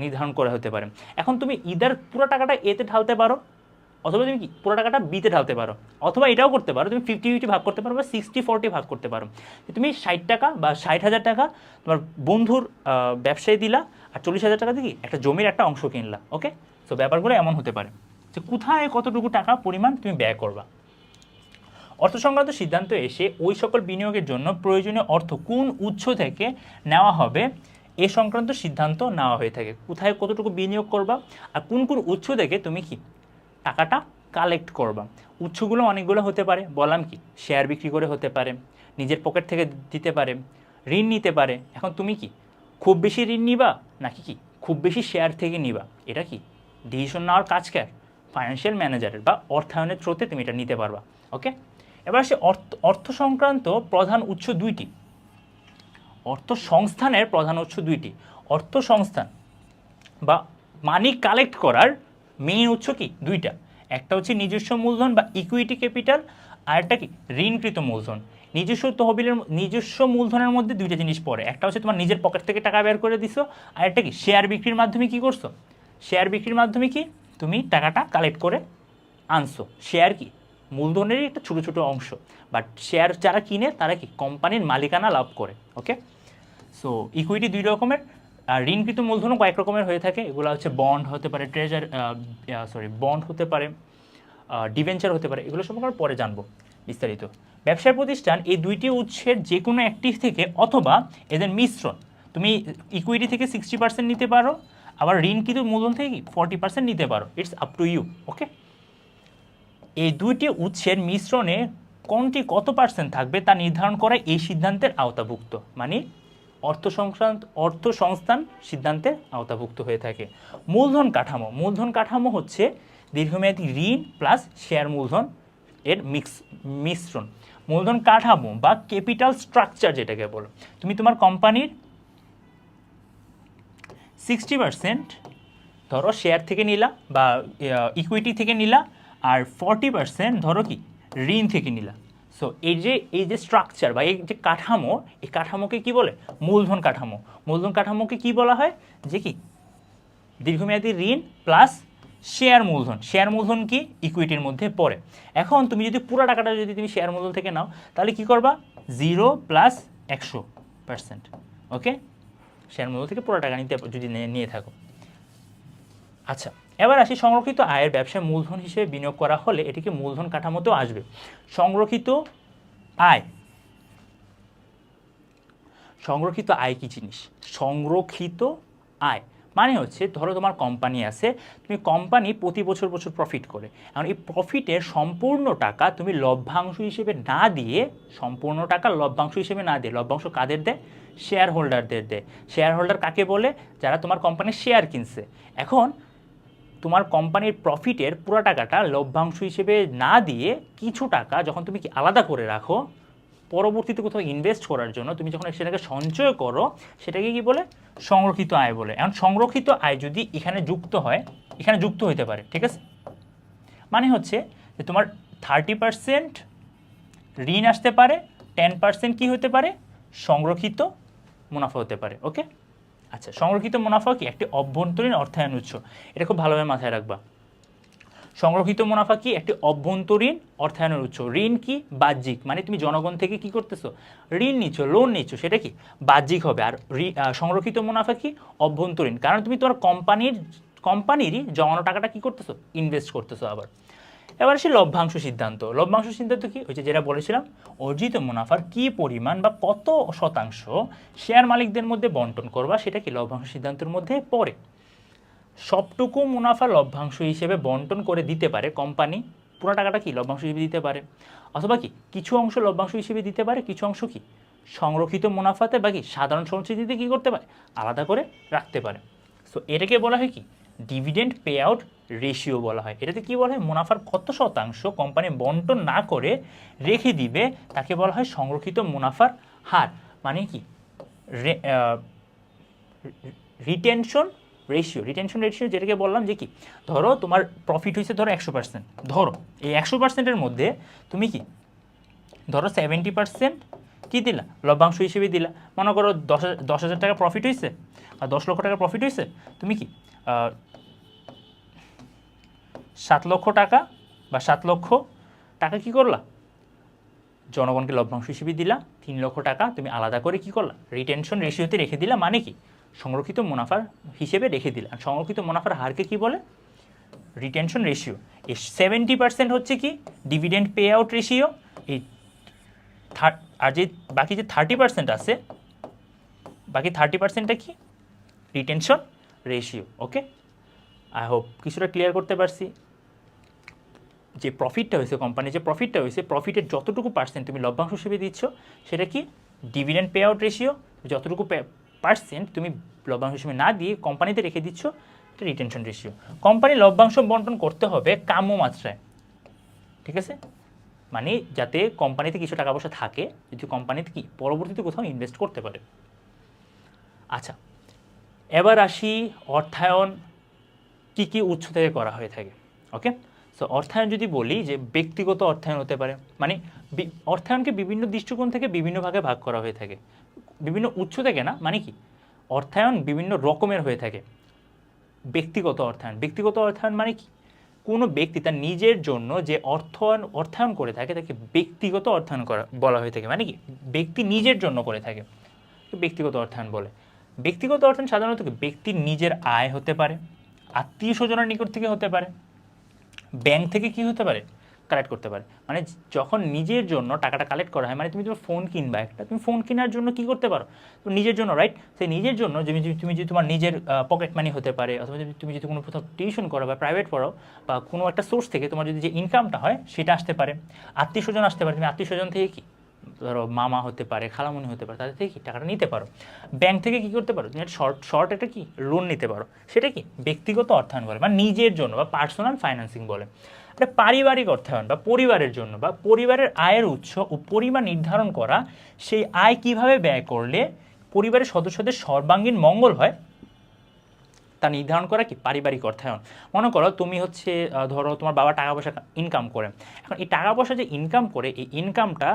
নির্ধারণ করা হতে পারে। এখন তুমি ইদার পুরো টাকাটা এতে ঢালতে পারো, অথবা তুমি কি পুরো টাকাটা বিতে ঢালতে পারো, অথবা এটাও করতে পারো তুমি 50-50 ভাগ করতে পারো বা 60-40 ভাগ করতে পারো। তুমি 60 টাকা বা 60,000 টাকা তোমার বন্ধুর ব্যবসায় দিলা, আর 40,000 টাকা দিয়ে একটা জমির একটা অংশ কিনলা। ওকে, তো ব্যাপারগুলো এমন হতে পারে যে কোথায় কতটুকু টাকা পরিমাণ তুমি ব্যয় করবা। অর্থ সংক্রান্ত সিদ্ধান্ত এসে ওই সকল বিনিয়োগের জন্য প্রয়োজনীয় অর্থ কোন উৎস থেকে নেওয়া হবে এ সংক্রান্ত সিদ্ধান্ত নেওয়া হয়ে থাকে। কোথায় কতটুকু বিনিয়োগ করবা আর কোন কোন উৎস থেকে তুমি কি টাকাটা কালেক্ট করবা। উৎসগুলো অনেকগুলো হতে পারে, বললাম কি শেয়ার বিক্রি করে হতে পারে, নিজের পকেট থেকে দিতে পারে, ঋণ নিতে পারে। এখন তুমি কি খুব বেশি ঋণ নিবা নাকি কি খুব বেশি শেয়ার থেকে নিবা, এটা কি ডিসিশন নেওয়ার কাজ কার? ফাইন্যান্সিয়াল ম্যানেজারের বা অর্থায়নের থ্রুতে তুমি এটা নিতে পারবা। ওকে, এবার সে অর্থ সংক্রান্ত প্রধান উৎস দুইটি, অর্থ সংস্থানের প্রধান উৎস দুইটি। অর্থ সংস্থান বা মানি কালেক্ট করার মেইন উৎস কি? দুইটা। একটা হচ্ছে নিজস্ব মূলধন বা ইকুইটি ক্যাপিটাল, আর একটা কি ঋণকৃত মূলধন। নিজস্ব মূলধনের মধ্যে দুইটা জিনিস পড়ে, একটা হচ্ছে তোমার নিজের পকেট থেকে টাকা বের করে দিছো, আর একটা কি শেয়ার বিক্রির মাধ্যমে কি করছো? শেয়ার বিক্রির মাধ্যমে কি তুমি টাকাটা কালেক্ট করে আনছো। শেয়ার কি মূলধনেরই একটা ছোটো ছোটো অংশ, বাট শেয়ার যারা কিনে তারা কি কোম্পানির মালিকানা লাভ করে। ওকে, সো ইকুইটি দুই রকমের, আর ঋণকৃত মূলধনও কয়েক রকমের হয়ে থাকে। এগুলো হচ্ছে বন্ড হতে পারে, বন্ড হতে পারে, ডিভেঞ্চার হতে পারে। এগুলো সম্পর্কে পরে জানবো বিস্তারিত। ব্যবসায় প্রতিষ্ঠান এই দুইটি উৎসের যে কোনো একটি থেকে অথবা এদের মিশ্রণ, তুমি ইকুইটি থেকে 60% নিতে পারো, আবার ঋণকৃত মূলধন থেকে 40% নিতে পারো, ইটস আপ টু ইউ। ওকে, এই দুইটি উৎসের মিশ্রণে কোনটি কত পার্সেন্ট থাকবে তা নির্ধারণ করা এই সিদ্ধান্তের আওতাভুক্ত, মানে অর্থ সংস্থান সিদ্ধান্তের আওতাভুক্ত হয়ে থাকে। মূলধন কাঠামো হচ্ছে দীর্ঘমেয়াদী ঋণ প্লাস শেয়ার মূলধন এর মিশ্রণ। মূলধন কাঠামো বা ক্যাপিটাল স্ট্রাকচার যেটাকে বলো, তুমি তোমার কোম্পানির 60% ধরো শেয়ার থেকে নিলা বা ইকুইটি থেকে নিলা, আর 40% ধরো কি ঋণ থেকে নিলা। সো এই যে স্ট্রাকচার বা এই যে কাঠামো, এই কাঠামোকে কি বলে? মূলধন কাঠামো। মূলধন কাঠামোকে কি বলা হয়? যে কি দীর্ঘমেয়াদী ঋণ প্লাস শেয়ার মূলধন। শেয়ার মূলধন কি ইকুইটির মধ্যে পড়ে। এখন তুমি যদি পুরো টাকাটা যদি তুমি শেয়ার মূলধন থেকে নাও তাহলে কি করবা? 0 + 100%। ওকে, শেয়ার মূলধন থেকে পুরো টাকা নিতে যদি নিয়ে থাকো। আচ্ছা, এবার আসি সংরক্ষিত আয়ের ব্যবসায় মূলধন হিসেবে বিনিয়োগ করা হলে এটিকে মূলধন কাঠামোতেও আসবে। সংরক্ষিত আয় কি জিনিস? সংরক্ষিত আয় মানে হচ্ছে ধরো তোমার কোম্পানি আছে, তুমি কোম্পানি প্রতি বছর প্রফিট করে, এখন এই প্রফিটের সম্পূর্ণ টাকা তুমি লভ্যাংশ হিসেবে না দিয়ে, লভ্যাংশ কাদের দেয়? শেয়ার হোল্ডারদের দেয়। শেয়ার হোল্ডার কাকে বলে? যারা তোমার কোম্পানির শেয়ার কিনছে। এখন তোমার কোম্পানির প্রফিটের পুরো টাকাটা লভ্যাংশ হিসেবে না দিয়ে কিছু টাকা যখন তুমি কি আলাদা করে রাখো, পরবর্তীতে কোথাও ইনভেস্ট করার জন্য তুমি যখন সেটাকে সঞ্চয় করো সেটাকে কি বলে, সংরক্ষিত আয় বলে। এখন সংরক্ষিত আয় যদি এখানে যুক্ত হয়, এখানে যুক্ত হতে পারে, ঠিক আছে, মানে হচ্ছে যে তোমার 30% ঋণ আসতে পারে, 10% কি হতে পারে, সংরক্ষিত মুনাফা হতে পারে। ওকে, আচ্ছা, সংরক্ষিত মুনাফা কি একটি অভ্যন্তরীণ অর্থায়ন উৎস, এটা খুব ভালোভাবে মাথায় রাখবা। সংরক্ষিত মুনাফা কি একটি অভ্যন্তরীণ অর্থায়নের উৎস। ঋণ কি বাহ্যিক, মানে তুমি জনগণ থেকে কি করতেছো, ঋণ নিচ্ছ, লোন নিচ্ছ, সেটা কি বাহ্যিক হবে। আর সংরক্ষিত মুনাফা কি অভ্যন্তরীণ, কারণ তুমি তোমার কোম্পানিরই জমানো টাকাটা কি করতেছো, ইনভেস্ট করতেছো। আবার এবার আসি লভ্যাংশ সিদ্ধান্ত। লভ্যাংশ সিদ্ধান্ত কি, ওই যে যেটা বলেছিলাম, অর্জিত মুনাফার কি পরিমাণ বা কত শতাংশ শেয়ার মালিকদের মধ্যে বন্টন করবা, সেটা কি লভ্যাংশ সিদ্ধান্তের মধ্যে পড়ে। সবটুকু মুনাফা লভ্যাংশ হিসেবে বন্টন করে দিতে পারে কোম্পানি, পুরো টাকাটা কি লভ্যাংশ হিসেবে দিতে পারে, অথবা কি কিছু অংশ লভ্যাংশ হিসেবে দিতে পারে, কিছু অংশ কি সংরক্ষিত মুনাফাতে বা কি সাধারণ সঞ্চিতিতে কি করতে পারে, আলাদা করে রাখতে পারে। সো এটাকে বলা হয় কি ডিভিডেন্ড পে আউট রেশিও বলা হয়। এটাতে কি বলা হয়, মুনাফার কত শতাংশ কোম্পানি বন্টন না করে রেখে দিবে তাকে বলা হয় সংরক্ষিত মুনাফার হার, মানে কি রিটেনশন রেশিও। রিটেনশন রেশিও যেটাকে বললাম যে কি, ধরো তোমার প্রফিট হয়েছে ধরো 100%, ধরো এই 100%-এর মধ্যে তুমি কি ধরো 70% কি দিলা, লভ্যাংশ হিসেবে দিলা। মনে করো 10,000 টাকা প্রফিট হয়েছে আর 10 লক্ষ টাকা প্রফিট হয়েছে, তুমি কি 7 লক্ষ টাকা বা 7 লক্ষ টাকা কি করলা, জনগণকে লভ্যাংশ হিসেবে দিলা। 3 লক্ষ টাকা তুমি আলাদা করে কি করলা, রিটেনশন রেশিওতে রেখে দিলা, মানে কি সংরক্ষিত মুনাফার হিসেবে রেখে দিলা। আর সংরক্ষিত মুনাফার হারকে কি বলে, রিটেনশন রেশিও। এই 70% হচ্ছে কি ডিভিডেন্ড পে আউট রেশিও। এই আর যে বাকি যে 30% আছে, বাকি 30%টা কি retention ratio. Okay, I hope কিছুটা ক্লিয়ার করতে পারছি। যে প্রফিটটা হয়েছে, কোম্পানির যে প্রফিটটা হয়েছে, প্রফিটের যতটুকু পার্সেন্ট তুমি লভ্যাংশ হিসেবে দিচ্ছ সেটা কি ডিভিডেন্ড পে আউট রেশিও। যতটুকু পার্সেন্ট তুমি লভ্যাংশ হিসেবে না দিয়ে কোম্পানিতে রেখে দিচ্ছ, এটা রিটেনশন রেশিও। কোম্পানি লভ্যাংশ বন্টন করতে হবে কাম্য মাত্রায়, ঠিক আছে, মানে যাতে কোম্পানিতে কিছু টাকা পয়সা থাকে, যদি কোম্পানিতে কি পরবর্তীতে কোথাও ইনভেস্ট করতে পারে। আচ্ছা, এবার আসি অর্থায়ন কি কি উৎস থেকে করা হয়ে থাকে। ওকে, সো অর্থায়ন যদি বলি যে ব্যক্তিগত অর্থায়ন হতে পারে, মানে অর্থায়নকে বিভিন্ন দৃষ্টিকোণ থেকে বিভিন্ন ভাগে ভাগ করা হয়ে থাকে, বিভিন্ন উৎস থেকে না, মানে কি অর্থায়ন বিভিন্ন রকমের হয়ে থাকে। ব্যক্তিগত অর্থায়ন, ব্যক্তিগত অর্থায়ন মানে কি কোনো ব্যক্তি তার নিজের জন্য যে অর্থায়ন করে থাকে তাকে ব্যক্তিগত অর্থায়ন করা বলা হয়ে থাকে, মানে কি ব্যক্তি নিজের জন্য করে থাকে, ব্যক্তিগত অর্থায়ন বলে। ব্যক্তিগত অর্থায়ন সাধারণত ব্যক্তির নিজের আয় হতে পারে, আত্মীয় স্বজনের নিকট থেকে হতে পারে, ব্যাংক থেকে কি হতে পারে, কালেক্ট করতে পারে। মানে যখন নিজের জন্য টাকাটা কালেক্ট করা হয়, মানে তুমি তোমার ফোন কিনবা একটা, তুমি ফোন কেনার জন্য কি করতে পারো, তুমি নিজের জন্য, রাইট, সেই নিজের জন্য তুমি যদি তোমার নিজের পকেট মানি হতে পারে, অথবা তুমি যদি কোনো কোথাও টিউশন করো বা প্রাইভেট পড়াও বা কোনো একটা সোর্স থেকে তোমার যদি যে ইনকামটা হয় সেটা আসতে পারে। আত্মীয় স্বজন আসতে পারে, তুমি আত্মীয় স্বজন থেকে কি ধরো মামা হতে পারে, খালামণি হতে পারে, তাদের থেকে কি টাকাটা নিতে পারো। ব্যাংক থেকে কি করতে পারো, তুমি একটা শর্ট একটা কি লোন নিতে পারো, সেটা কি ব্যক্তিগত অর্থায়ন বলে, বা নিজের জন্য বা পার্সোনাল ফাইন্যান্সিং বলে। এটা পারিবারিক অর্থায়ন বা পরিবারের জন্য বা পরিবারের আয়ের উৎস ও পরিমাণ নির্ধারণ করা, সেই আয় কিভাবে ব্যয় করলে পরিবারের সদস্যদের সর্বাঙ্গীন মঙ্গল হয় তা নির্ধারণ করা কি পারিবারিক অর্থায়ন। মনে করো তুমি হচ্ছে ধরো তোমার বাবা টাকা পয়সা ইনকাম করে, এখন এই টাকা পয়সা যে ইনকাম করে এই ইনকামটা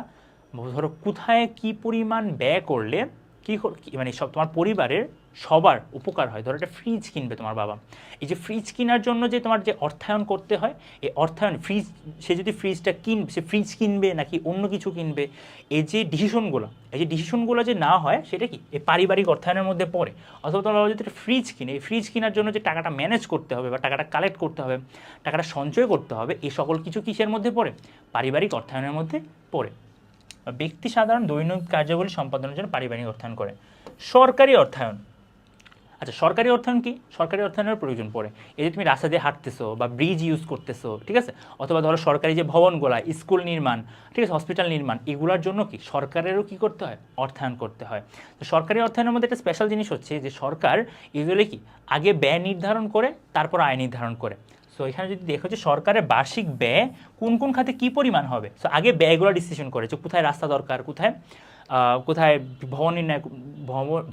ধরো কোথায় কি পরিমাণ ব্যয় করলে কি মানে সব তোমার পরিবারের সবার উপকার হয়। ধরো একটা ফ্রিজ কিনবে তোমার বাবা, এই যে ফ্রিজ কেনার জন্য যে তোমার যে অর্থায়ন করতে হয়, এই অর্থায়ন ফ্রিজ, সে যদি ফ্রিজটা কিনবে, সে ফ্রিজ কিনবে নাকি অন্য কিছু কিনবে, এই যে ডিসিশনগুলো যে না হয় সেটা কি এই পারিবারিক অর্থায়নের মধ্যে পড়ে। অথবা তোমার বাবা যদি একটা ফ্রিজ কিনে, এই ফ্রিজ কেনার জন্য যে টাকাটা ম্যানেজ করতে হবে বা টাকাটা কালেক্ট করতে হবে, টাকাটা সঞ্চয় করতে হবে, এই সকল কিছু কিসের মধ্যে পড়ে, পারিবারিক অর্থায়নের মধ্যে পড়ে। ব্যক্তি সাধারণ দৈনিক কার্যাবলী সম্পাদনের জন্য পারিবারিক অর্থায়ন করে। সরকারি অর্থায়ন, আচ্ছা সরকারি অর্থায়ন কি, সরকারি অর্থায়নের প্রয়োজন পড়ে এই যে তুমি রাস্তা দিয়ে হাঁটতেছো বা ব্রিজ ইউজ করতেছো, ঠিক আছে, অথবা ধরো সরকারি যে ভবনগুলা, স্কুল নির্মাণ, ঠিক আছে, হসপিটাল নির্মাণ, এগুলোর জন্য কি সরকারেরও কি করতে হয়, অর্থায়ন করতে হয়। তো সরকারি অর্থায়নের মধ্যে একটা স্পেশাল জিনিস হচ্ছে যে সরকার ইউজুয়ালি কি আগে ব্যয় নির্ধারণ করে তারপর আয় নির্ধারণ করে। সো এখানে যদি দেখো যে সরকারের বার্ষিক ব্যয় কোন কোন খাতে কী পরিমাণ হবে, সো আগে ব্যয়গুলো ডিসিশন করে যে কোথায় রাস্তা দরকার, কোথায় কোথায়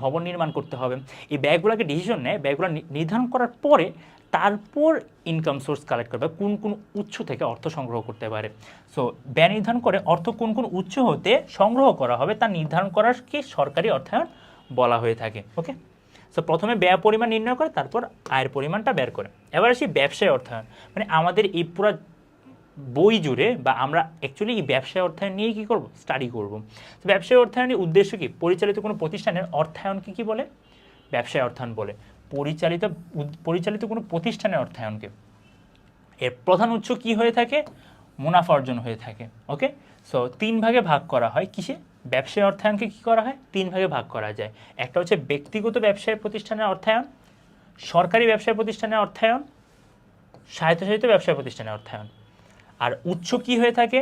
ভবন নির্মাণ করতে হবে, এই ব্যয়গুলোকে ডিসিশন নেয়। ব্যয়গুলো নির্ধারণ করার পরে তারপর ইনকাম সোর্স কালেক্ট করবে, কোন কোন উৎস থেকে অর্থ সংগ্রহ করতে পারে। সো ব্যয় নির্ধারণ করে অর্থ কোন কোন উৎস হতে সংগ্রহ করা হবে তা নির্ধারণ করাকে সরকারি অর্থায়ন বলা হয়ে থাকে। ওকে, সো প্রথমে ব্যয় পরিমাণ নির্ণয় করে তারপর আয়ের পরিমাণটা বের করে। এবার আসি ব্যবসায় অর্থায়ন, মানে আমাদের এই পুরো বই জুড়ে বা আমরা অ্যাকচুয়ালি এই ব্যবসায় অর্থায়ন নিয়ে কী করব, স্টাডি করব। তো ব্যবসায় অর্থায়নের উদ্দেশ্য কি, পরিচালিত কোনো প্রতিষ্ঠানের অর্থায়নকে কী বলে, ব্যবসায় অর্থায়ন বলে। পরিচালিত কোনো প্রতিষ্ঠানের অর্থায়নকে, এর প্রধান উৎস কি হয়ে থাকে, মুনাফা অর্জন হয়ে থাকে। ওকে, সো 3 ভাগে ভাগ করা হয়। কিসে, ব্যবসায় অর্থায়নকে কী করা হয়, 3 ভাগে ভাগ করা যায়। একটা হচ্ছে ব্যক্তিগত ব্যবসায় প্রতিষ্ঠানের অর্থায়ন, সরকারি ব্যবসায় প্রতিষ্ঠানের অর্থায়ন, স্বায়ত্তশাসিত ব্যবসায় প্রতিষ্ঠানের অর্থায়ন। আর উৎস কি হয়ে থাকে,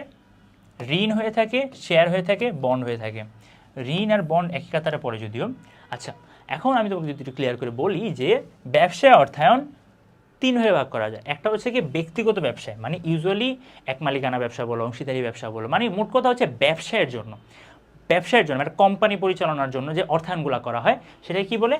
ঋণ হয়ে থাকে, শেয়ার হয়ে থাকে, বন্ড হয়ে থাকে। ঋণ আর বন্ড একই কাতারে পড়ে যদিও। আচ্ছা, এখন আমি তোমাকে যদি একটু ক্লিয়ার করে বলি যে ব্যবসায় অর্থায়ন 3 ভাগে ভাগ করা যায়। একটা হচ্ছে কি ব্যক্তিগত ব্যবসায়, মানে ইউজুয়ালি এক মালিকানা ব্যবসা বলো, অংশীদারি ব্যবসা বলো, মানে মোট কথা হচ্ছে ব্যবসায়ের জন্য একটা কোম্পানি পরিচালনার জন্য যে অর্থায়নগুলো করা হয় সেটাকে কি বলে,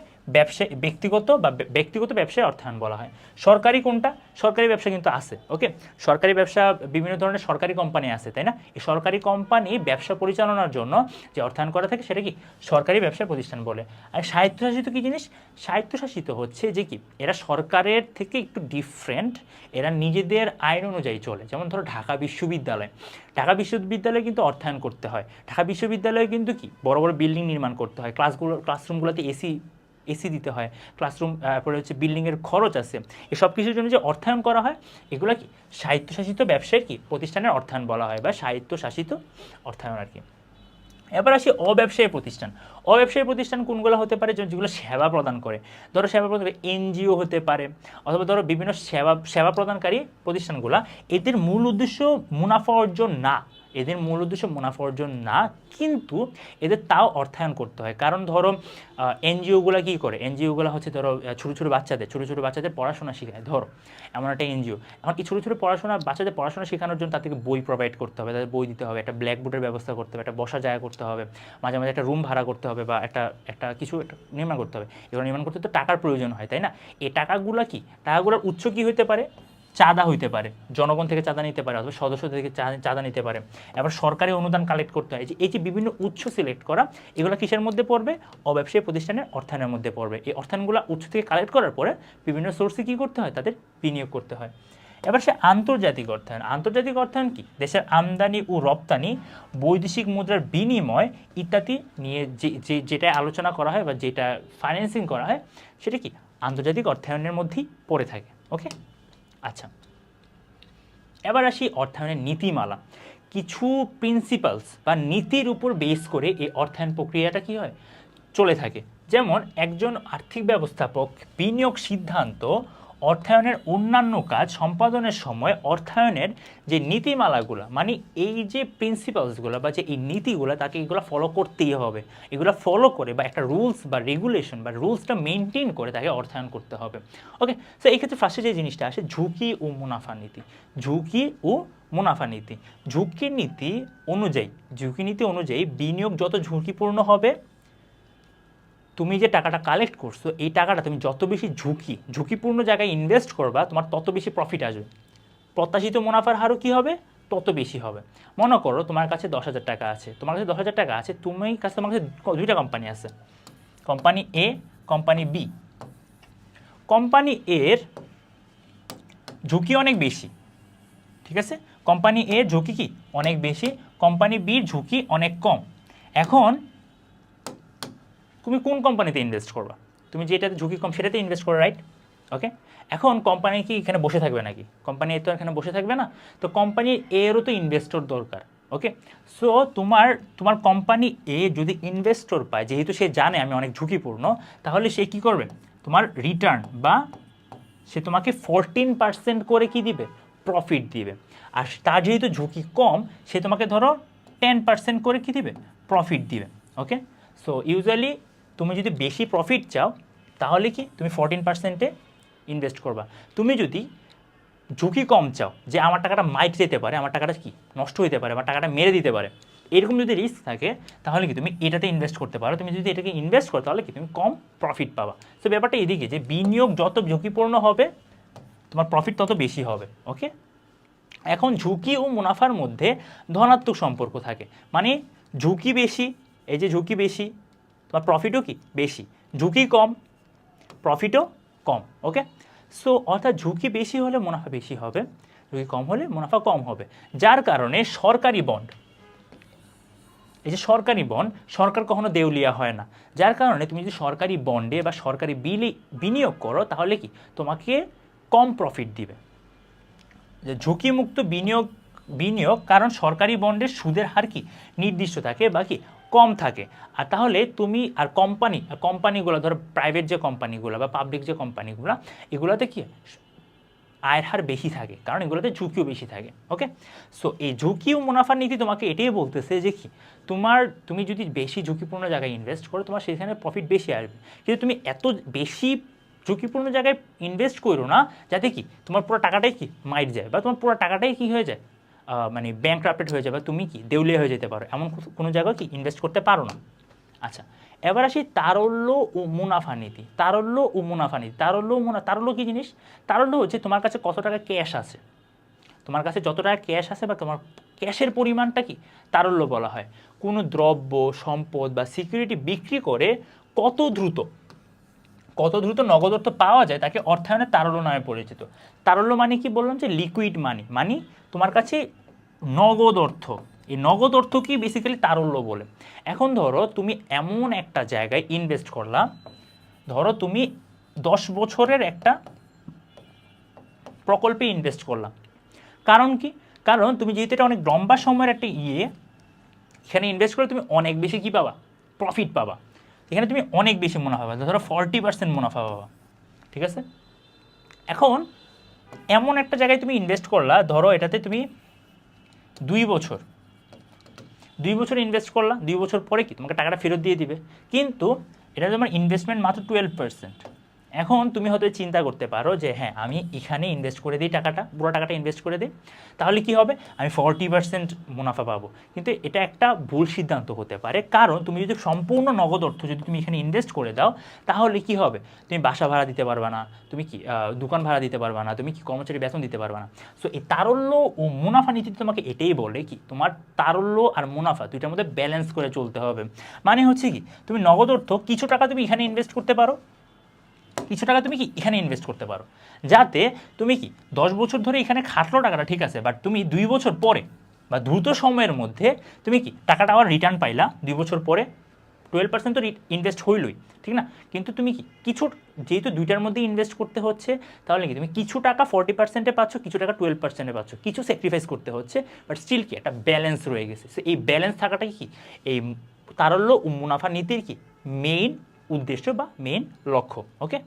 ব্যক্তিগত ব্যবসায় অর্থায়ন বলা হয়। সরকারি কোনটা, সরকারি ব্যবসা কিন্তু আছে। ওকে, সরকারি ব্যবসা বিভিন্ন ধরনের সরকারি কোম্পানি আছে, তাই না? এই সরকারি কোম্পানি ব্যবসা পরিচালনার জন্য যে অর্থায়ন করা থাকে সেটা কি সরকারি ব্যবসা প্রতিষ্ঠান বলে। আর স্বায়ত্তশাসিত কি জিনিস, স্বায়ত্তশাসিত হচ্ছে যে কি এরা সরকারের থেকে একটু ডিফারেন্ট, এরা নিজেদের আইন অনুযায়ী চলে। যেমন ধরো ঢাকা বিশ্ববিদ্যালয়ে কিন্তু অর্থায়ন করতে হয়। ঢাকা বিশ্ববিদ্যালয়ে কিন্তু কি বড় বড় বিল্ডিং নির্মাণ করতে হয়, ক্লাসরুমগুলোতে এসি দিতে হয়, ক্লাসরুম পরে হচ্ছে বিল্ডিংয়ের খরচ আছে, এসব কিছুর জন্য যে অর্থায়ন করা হয় এগুলো কি স্বায়ত্তশাসিত ব্যবসায় কি প্রতিষ্ঠানের অর্থায়ন বলা হয়, বা স্বায়ত্তশাসিত অর্থায়ন আর কি। এবার আসি অব্যবসায়ী প্রতিষ্ঠান কোনগুলো হতে পারে, যেগুলো সেবা প্রদান করে। ধরো সেবা প্রদান করে এনজিও হতে পারে, অথবা ধরো বিভিন্ন সেবা প্রদানকারী প্রতিষ্ঠানগুলো, এদের মূল উদ্দেশ্য মুনাফা অর্জন না, কিন্তু এদের তাও অর্থায়ন করতে হয়। কারণ ধরো এনজিওগুলো কী করে, এনজিওগুলো হচ্ছে ধরো ছোটো ছোটো বাচ্চাদের পড়াশোনা শেখায়। ধরো এমন একটা এনজিও, এখন এই ছোটো ছোটো বাচ্চাদের পড়াশোনা শেখানোর জন্য তাদেরকে বই প্রোভাইড করতে হবে, তাদের বই দিতে হবে, একটা ব্ল্যাকবোর্ডের ব্যবস্থা করতে হবে, একটা বসার জায়গা করতে হবে, মাঝে মাঝে একটা রুম ভাড়া করতে হবে, বা একটা কিছু নির্মাণ করতে হবে। এগুলো নির্মাণ করতে তো টাকার প্রয়োজন হয়, তাই না? এই টাকাগুলোর উৎস কী হতে পারে, চাঁদা হইতে পারে, জনগণ থেকে চাঁদা নিতে পারে, অথবা সদস্য থেকে চাঁদা নিতে পারে। এবার সরকারি অনুদান কালেক্ট করতে হয়। এই যে বিভিন্ন উৎস সিলেক্ট করা, এগুলো কিসের মধ্যে পড়বে, অব্যবসায়ী প্রতিষ্ঠানের অর্থায়নের মধ্যে পড়বে। এই অর্থায়নগুলো উৎস থেকে কালেক্ট করার পরে বিভিন্ন সোর্সে কী করতে হয়, তাদের বিনিয়োগ করতে হয়। এবার সে আন্তর্জাতিক অর্থায়ন কি, দেশের আমদানি ও রপ্তানি, বৈদেশিক মুদ্রার বিনিময় ইত্যাদি নিয়ে যেটা আলোচনা করা হয় বা যেটা ফাইন্যান্সিং করা হয় সেটা কি আন্তর্জাতিক অর্থায়নের মধ্যেই পড়ে থাকে। ওকে, আচ্ছা, এবার আসি অর্থায়নের নীতিমালা। কিছু প্রিন্সিপালস বা নীতির উপর বেস করে এই অর্থায়ন প্রক্রিয়াটা কি হয়, চলে থাকে। যেমন একজন আর্থিক ব্যবস্থাপক বিনিয়োগ সিদ্ধান্ত, অর্থায়নের অন্যান্য কাজ সম্পাদনের সময় অর্থায়নের যে নীতিমালাগুলো, মানে এই যে প্রিন্সিপালসগুলো বা যে এই নীতিগুলো, তাকে এগুলো ফলো করতেই হবে। এগুলো ফলো করে বা একটা রুলস বা রেগুলেশন বা রুলসটা মেনটেন করে তাকে অর্থায়ন করতে হবে। ওকে, সো এই ক্ষেত্রে ফার্স্টে যে জিনিসটা আসে ঝুঁকি ও মুনাফা নীতি। ঝুঁকি নীতি অনুযায়ী বিনিয়োগ যত ঝুঁকিপূর্ণ হবে, তুমি যে টাকাটা কালেক্ট করছো এই টাকাটা তুমি যত বেশি ঝুঁকিপূর্ণ জায়গায় ইনভেস্ট করবা, তোমার তত বেশি প্রফিট আসবে, প্রত্যাশিত মুনাফার হারও কী হবে, তত বেশি হবে। মনে করো তোমার কাছে 10,000 টাকা আছে, তোমার কাছে তোমার কাছে দুইটা কোম্পানি আছে, কোম্পানি এ, কোম্পানি বি। কোম্পানি এর ঝুঁকি অনেক বেশি, ঠিক আছে? কোম্পানি এর ঝুঁকি কি অনেক বেশি, কোম্পানি বির ঝুঁকি অনেক কম। এখন তুমি কোন কোম্পানিতে ইনভেস্ট করবা, তুমি যেটাতে ঝুঁকি কম সেটাতে ইনভেস্ট করো, রাইট? ওকে, এখন কোম্পানি কি এখানে বসে থাকবে নাকি? কোম্পানি এ তো এখানে বসে থাকবে না, তো কোম্পানি এরও তো ইনভেস্টর দরকার। ওকে, সো তোমার কোম্পানি এ যদি ইনভেস্টর পায়, যেহেতু সে জানে আমি অনেক ঝুঁকিপূর্ণ, তাহলে সে কি করবে, তোমার রিটার্ন বা সে তোমাকে 14% করে কি দিবে, প্রফিট দিবে। আর তার যেহেতু ঝুঁকি কম, সে তোমাকে ধরো 10% করে কি দিবে, প্রফিট দিবে। ওকে, সো ইউজুয়ালি তুমি যদি বেশি প্রফিট চাও তাহলে কি তুমি 14%-এ ইনভেস্ট করবা। তুমি যদি ঝুঁকি কম চাও, যে আমার টাকাটা মাইট যেতে পারে, আমার টাকাটা কি নষ্ট হতে পারে, আমার টাকাটা মেরে দিতে পারে, এরকম যদি রিস্ক থাকে তাহলে কি তুমি এটাতে ইনভেস্ট করতে পারো। তুমি যদি এটাকে ইনভেস্ট করো তাহলে কি তুমি কম প্রফিট পাবা। তো ব্যাপারটা এদিকে যে বিনিয়োগ যত ঝুঁকিপূর্ণ হবে তোমার প্রফিট তত বেশি হবে। ওকে, এখন ঝুঁকি ও মুনাফার মধ্যে ধনাত্মক সম্পর্ক থাকে, মানে ঝুঁকি বেশি, এই যে ঝুঁকি বেশি তোমার প্রফিটও কি বেশি, ঝুঁকি কম প্রফিটও কম। ওকে, সো অর্থাৎ ঝুঁকি বেশি হলে মুনাফা বেশি হবে, ঝুঁকি কম হলে মুনাফা কম হবে। যার কারণে সরকারি বন্ড, এই যে সরকারি বন্ড, সরকার কখনো দেউলিয়া হয় না। যার কারণে তুমি যদি সরকারি বন্ডে বা সরকারি বিলে বিনিয়োগ করো তাহলে কি তোমাকে কম প্রফিট দিবে। যে ঝুঁকিমুক্ত বিনিয়োগ বিনিয়োগ কারণ সরকারি বন্ডের সুদের হার কি নির্দিষ্ট থাকে বা কি কম থাকে। আর তাহলে তুমি আর কোম্পানিগুলো ধরো প্রাইভেট যে কোম্পানিগুলো বা পাবলিক যে কোম্পানিগুলো, এগুলোতে কি আয়ের হার বেশি থাকে কারণ এগুলোতে ঝুঁকিও বেশি থাকে। ওকে, সো এই ঝুঁকি ও মুনাফার নীতি তোমাকে এটাই বলতেছে যে কি তুমি যদি বেশি ঝুঁকিপূর্ণ জায়গায় ইনভেস্ট করো তোমার সেখানে প্রফিট বেশি আসবে, কিন্তু তুমি এত বেশি ঝুঁকিপূর্ণ জায়গায় ইনভেস্ট করো না যাতে কি তোমার পুরো টাকাটাই কি মাইট যায় বা তোমার পুরো টাকাটাই কি হয়ে যায়, মানে ব্যাংক্রাফটেড হয়ে যায় বা তুমি কি দেউলিয়া হয়ে যেতে পারো, এমন কোনো জায়গায় কি ইনভেস্ট করতে পারো না। আচ্ছা, এবার আসি তারল্য ও মুনাফা নীতি। তারল্য ও মুনাফা নীতি, তারল্য কী জিনিস? তারল্য হচ্ছে তোমার কাছে কত টাকা ক্যাশ আছে, তোমার কাছে যত টাকা ক্যাশ আছে বা তোমার ক্যাশের পরিমাণটা কি তারল্য বলা হয়। কোনো দ্রব্য সম্পদ বা সিকিউরিটি বিক্রি করে কত দ্রুত নগদ অর্থ পাওয়া যায় তাকে অর্থায়নের তারল্য নামে পরিচিত। তারল্য মানে কি বললাম যে লিকুইড মানি, মানে তোমার কাছে নগদ অর্থ, এই নগদ অর্থ কি বেসিক্যালি তারল্য বলে। এখন ধরো তুমি এমন একটা জায়গায় ইনভেস্ট করলা, ধরো তুমি 10 বছরের একটা প্রকল্পে ইনভেস্ট করলাম। কারণ কি? কারণ তুমি যেহেতু এটা অনেক লম্বা সময়ের একটা এখানে ইনভেস্ট করে তুমি অনেক বেশি কী পাবা, প্রফিট পাবা। এখানে তুমি অনেক বেশি মুনাফা পাবা, ধরো 40% মুনাফা পাবা। ঠিক আছে, এখন এমন একটা জায়গায় তুমি ইনভেস্ট করলা, ধরো এটাতে তুমি 2 বছর ইনভেস্ট করলা, 2 বছর পরে কি তোমাকে টাকাটা ফেরত দিয়ে দিবে, কিন্তু এটা তোমার ইনভেস্টমেন্ট মাত্র 12%। এখন তুমি হয়তো চিন্তা করতে পারো যে হ্যাঁ আমি এখানে ইনভেস্ট করে দিই, পুরো টাকাটা ইনভেস্ট করে দিই, তাহলে কি হবে, আমি 40% মুনাফা পাবো। কিন্তু এটা একটা ভুল সিদ্ধান্ত হতে পারে, কারণ তুমি যদি সম্পূর্ণ নগদ অর্থ যদি তুমি এখানে ইনভেস্ট করে দাও তাহলে কি হবে, তুমি বাসা ভাড়া দিতে পারবে না, তুমি কি দোকান ভাড়া দিতে পারবে না, তুমি কি কর্মচারী বেতন দিতে পারবে না। সো এই তারল্য ও মুনাফা নীতি তোমাকে এটাই বলে কি তোমার তারল্য আর মুনাফা দুইটার মধ্যে ব্যালেন্স করে চলতে হবে। মানে হচ্ছে কি তুমি নগদ অর্থ কিছু টাকা তুমি এখানে ইনভেস্ট করতে পারো, কিছু টাকা তুমি কি এখানে ইনভেস্ট করতে পারো, যাতে তুমি কি 10 বছর ধরে এখানে খাটলো টাকাটা ঠিক আছে, বাট তুমি 2 বছর পরে বা দ্রুত সময়ের মধ্যে তুমি কি টাকাটা আবার রিটার্ন পাইলা 2 বছর পরে। 12% তো ইনভেস্ট হইলই, ঠিক না, কিন্তু তুমি কি কিছু, যেহেতু দুইটার মধ্যে ইনভেস্ট করতে হচ্ছে তাহলে কি তুমি কিছু টাকা 40%-এ পাচ্ছ, কিছু টাকা 12%-এ পাচ্ছ, কিছু স্যাক্রিফাইস করতে হচ্ছে, বাট স্টিল কি একটা ব্যালেন্স রয়ে গেছে। সো এই ব্যালেন্স থাকাটাই কি এই তারল্য ও মুনাফা নীতির কি মেইন উদ্দেশ্য বা মেইন লক্ষ্য। ওকে,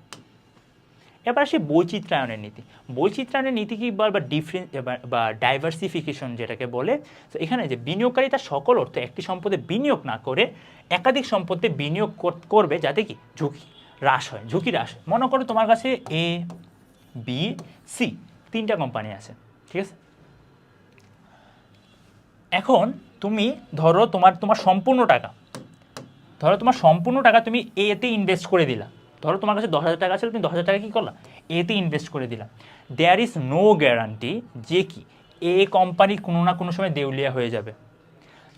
এবার আসি বৈচিত্র্যায়নের নীতি। বৈচিত্র্যায়নের নীতি কি বা ডিফারেন্স বা ডাইভার্সিফিকেশন যেটাকে বলে। তো এখানে যে বিনিয়োগকারী তার সকল অর্থ একটি সম্পদে বিনিয়োগ না করে একাধিক সম্পদে বিনিয়োগ করবে যাতে কি ঝুঁকি হ্রাস হয়। মনে করো তোমার কাছে A, B, C 3টা কোম্পানি আছে, ঠিক আছে। এখন তুমি ধরো তোমার সম্পূর্ণ টাকা তুমি এতে ইনভেস্ট করে দিলা। ধরো তোমার কাছে 10,000 টাকা ছিল, তুমি 10,000 টাকা কী করলা, এতে ইনভেস্ট করে দিলা। দেয়ার ইজ নো গ্যারান্টি যে কি এই কোম্পানি কোনো না কোনো সময় দেউলিয়া হয়ে যাবে।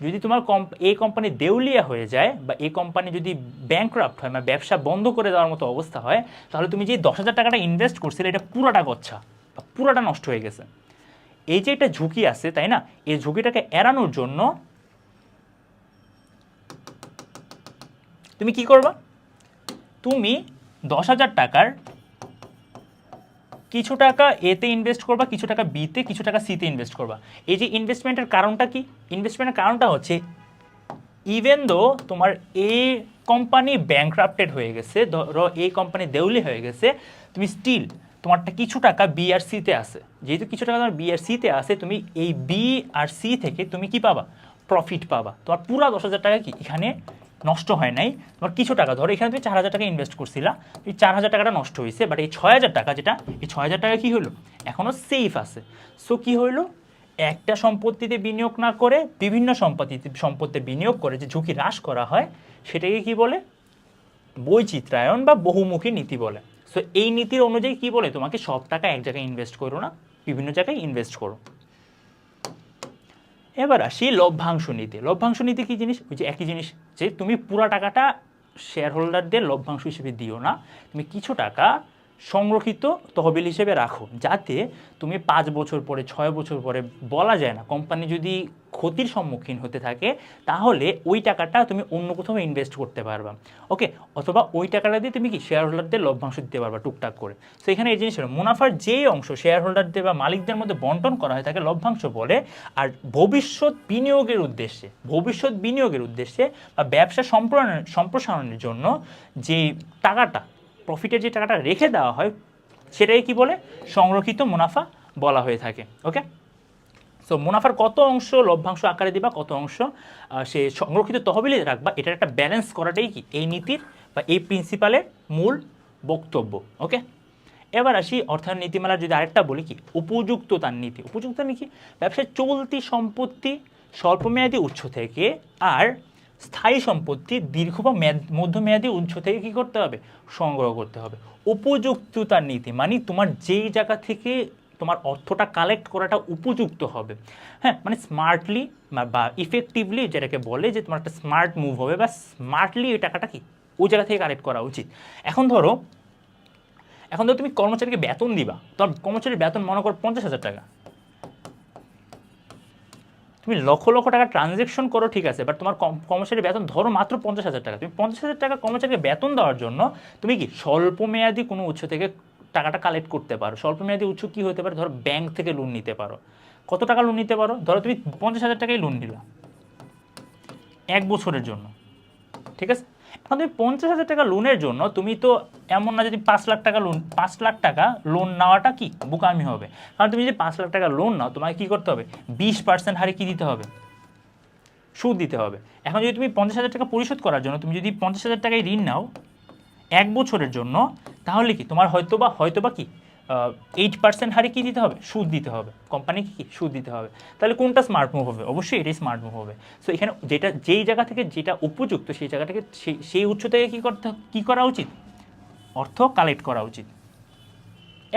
যদি তোমার এই কোম্পানি দেউলিয়া হয়ে যায় বা এই কোম্পানি যদি ব্যাংক্রাফট হয়, মানে ব্যবসা বন্ধ করে দেওয়ার মতো অবস্থা হয়, তাহলে তুমি যে 10,000 টাকাটা ইনভেস্ট করছিলে এটা পুরাটা গচ্ছা বা পুরাটা নষ্ট হয়ে গেছে। এই যে একটা ঝুঁকি আছে, তাই না, এই ঝুঁকিটাকে এড়ানোর জন্য তুমি কি করবা, তুমি 10,000 টাকার কিছু টাকা এতে ইনভেস্ট করবা, কিছু টাকা বিতে, কিছু টাকা সিতে ইনভেস্ট করবা। এই যে ইনভেস্টমেন্টের কারণটা কি, ইনভেস্টমেন্টের কারণটা হচ্ছে ইভেন দো তোমার এই কোম্পানি ব্যাংক্রাফটেড হয়ে গেছে, ধরো এই কোম্পানি দেউলি হয়ে গেছে, তুমি স্টিল তোমারটা কিছু টাকা বি আর সিতে আছে, যেহেতু কিছু টাকা তোমার বি আর সিতে আছে, তুমি এই বি আর সি থেকে তুমি কি পাবা, প্রফিট পাবা। তোমার পুরা 10,000 টাকা কি এখানে নষ্ট হয় নাই, তোমার কিছু টাকা ধরো এখানে তুমি 4,000 টাকা ইনভেস্ট করছিলা, এই 4,000 টাকাটা নষ্ট হয়েছে, বাট এই 6,000 টাকা যেটা, এই 6,000 টাকা কী হলো, এখনও সেফ আছে। সো কী হইলো, একটা সম্পত্তিতে বিনিয়োগ না করে বিভিন্ন সম্পত্তিতে বিনিয়োগ করে যে ঝুঁকি হ্রাস করা হয়, সেটাকে কি বলে, বৈচিত্র্যায়ন বা বহুমুখী নীতি বলে। সো এই নীতির অনুযায়ী কি বলে, তোমাকে সব টাকা এক জায়গায় ইনভেস্ট করো না, বিভিন্ন জায়গায় ইনভেস্ট করো। এবার আসি লভ্যাংশ নীতি। লভ্যাংশ নীতি কী জিনিস, ওই যে একই জিনিস, যে তুমি পুরা টাকাটা শেয়ার হোল্ডারদের লভ্যাংশ হিসেবে দিও না, তুমি কিছু টাকা সংরক্ষিত তহবিল হিসেবে রাখো, যাতে তুমি 5 বছর পরে 6 বছর পরে বলা যায় না, কোম্পানি যদি ক্ষতির সম্মুখীন হতে থাকে তাহলে ওই টাকাটা তুমি অন্য কোথাও ইনভেস্ট করতে পারবা, ওকে, অথবা ওই টাকাটা দিয়ে তুমি কি শেয়ার হোল্ডারদের লভ্যাংশ দিতে পারবা টুকটাক করে। সো এখানে এই জিনিস হলো, মুনাফার যেই অংশ শেয়ার হোল্ডারদের বা মালিকদের মধ্যে বন্টন করা হয় তাকে লভ্যাংশ বলে। আর ভবিষ্যৎ বিনিয়োগের উদ্দেশ্যে বা ব্যবসা সম্প্রসারণের জন্য যে টাকাটা, প্রফিটের যে টাকাটা রেখে দেওয়া হয়, সেটাই কি বলে, সংরক্ষিত মুনাফা বলা হয়ে থাকে, ওকে। সো মুনাফার কত অংশ লভ্যাংশ আকারে দিবা, কত অংশ সে সংরক্ষিত তহবিলে রাখবা, এটার একটা ব্যালেন্স করাটাই কি এই নীতির বা এই প্রিন্সিপালের মূল বক্তব্য, ওকে। এবার আসি অর্থায়ন নীতিমালার যদি আরেকটা বলি কি, উপযুক্ততার নীতি। উপযুক্ততা নীতি, ব্যবসায় চলতি সম্পত্তি স্বল্পমেয়াদী উৎস থেকে আর স্থায়ী সম্পত্তি দীর্ঘ বা মধ্যমেয়াদী উৎস থেকে কী করতে হবে, সংগ্রহ করতে হবে। উপযুক্ততার নীতি মানে তোমার যেই জায়গা থেকে তোমার অর্থটা কালেক্ট করাটা উপযুক্ত হবে, হ্যাঁ, মানে স্মার্টলি বা ইফেক্টিভলি, যেটাকে বলে যে তোমার একটা স্মার্ট মুভ হবে বা স্মার্টলি এই টাকাটা কি ওই জায়গা থেকে কালেক্ট করা উচিত। এখন ধরো তুমি কর্মচারীকে বেতন দিবা, তোমার কর্মচারীর বেতন মনে করো 50,000 টাকা, তুমি লক্ষ লক্ষ টাকা ট্রানজ্যাকশন করো, ঠিক আছে, বাট তোমার কর্মচারীর বেতন ধরো মাত্র 50,000 টাকা। তুমি 50,000 টাকা কর্মচারীকে বেতন দেওয়ার জন্য তুমি কি স্বল্পমেয়াদী কোনো উৎস থেকে টাকাটা কালেক্ট করতে পারো। স্বল্পমেয়াদী উৎস কী হতে পারে, ধরো ব্যাংক থেকে লোন নিতে পারো। কত টাকা লোন নিতে পারো, ধরো তুমি 50,000 টাকাই লোন নিলা 1 বছরের জন্য, ঠিক আছে। এখন তুমি 50,000 টাকা লোনের জন্য তুমি তো এমন না যদি 5 লাখ টাকা লোন, 5 লাখ টাকা লোন নেওয়াটা কি বোকামি হবে, কারণ তুমি যদি 5 লাখ টাকা লোন নাও তোমাকে কী করতে হবে, 20% হারে কী দিতে হবে, সুদ দিতে হবে। এখন যদি তুমি 50,000 টাকা পরিশোধ করার জন্য তুমি যদি 50,000 টাকায় ঋণ নাও 1 বছরের জন্য, তাহলে কি তোমার হয়তোবা কি 8% হারে কী দিতে হবে, সুদ দিতে হবে, কোম্পানিকে কি সুদ দিতে হবে। তাহলে কোনটা স্মার্ট মুভ হবে, অবশ্যই এটাই স্মার্ট মুভ হবে। সো এখানে যেই জায়গা থেকে যেটা উপযুক্ত সেই জায়গা থেকে সেই উৎস থেকে কী করা উচিত, অর্থ কালেক্ট করা উচিত।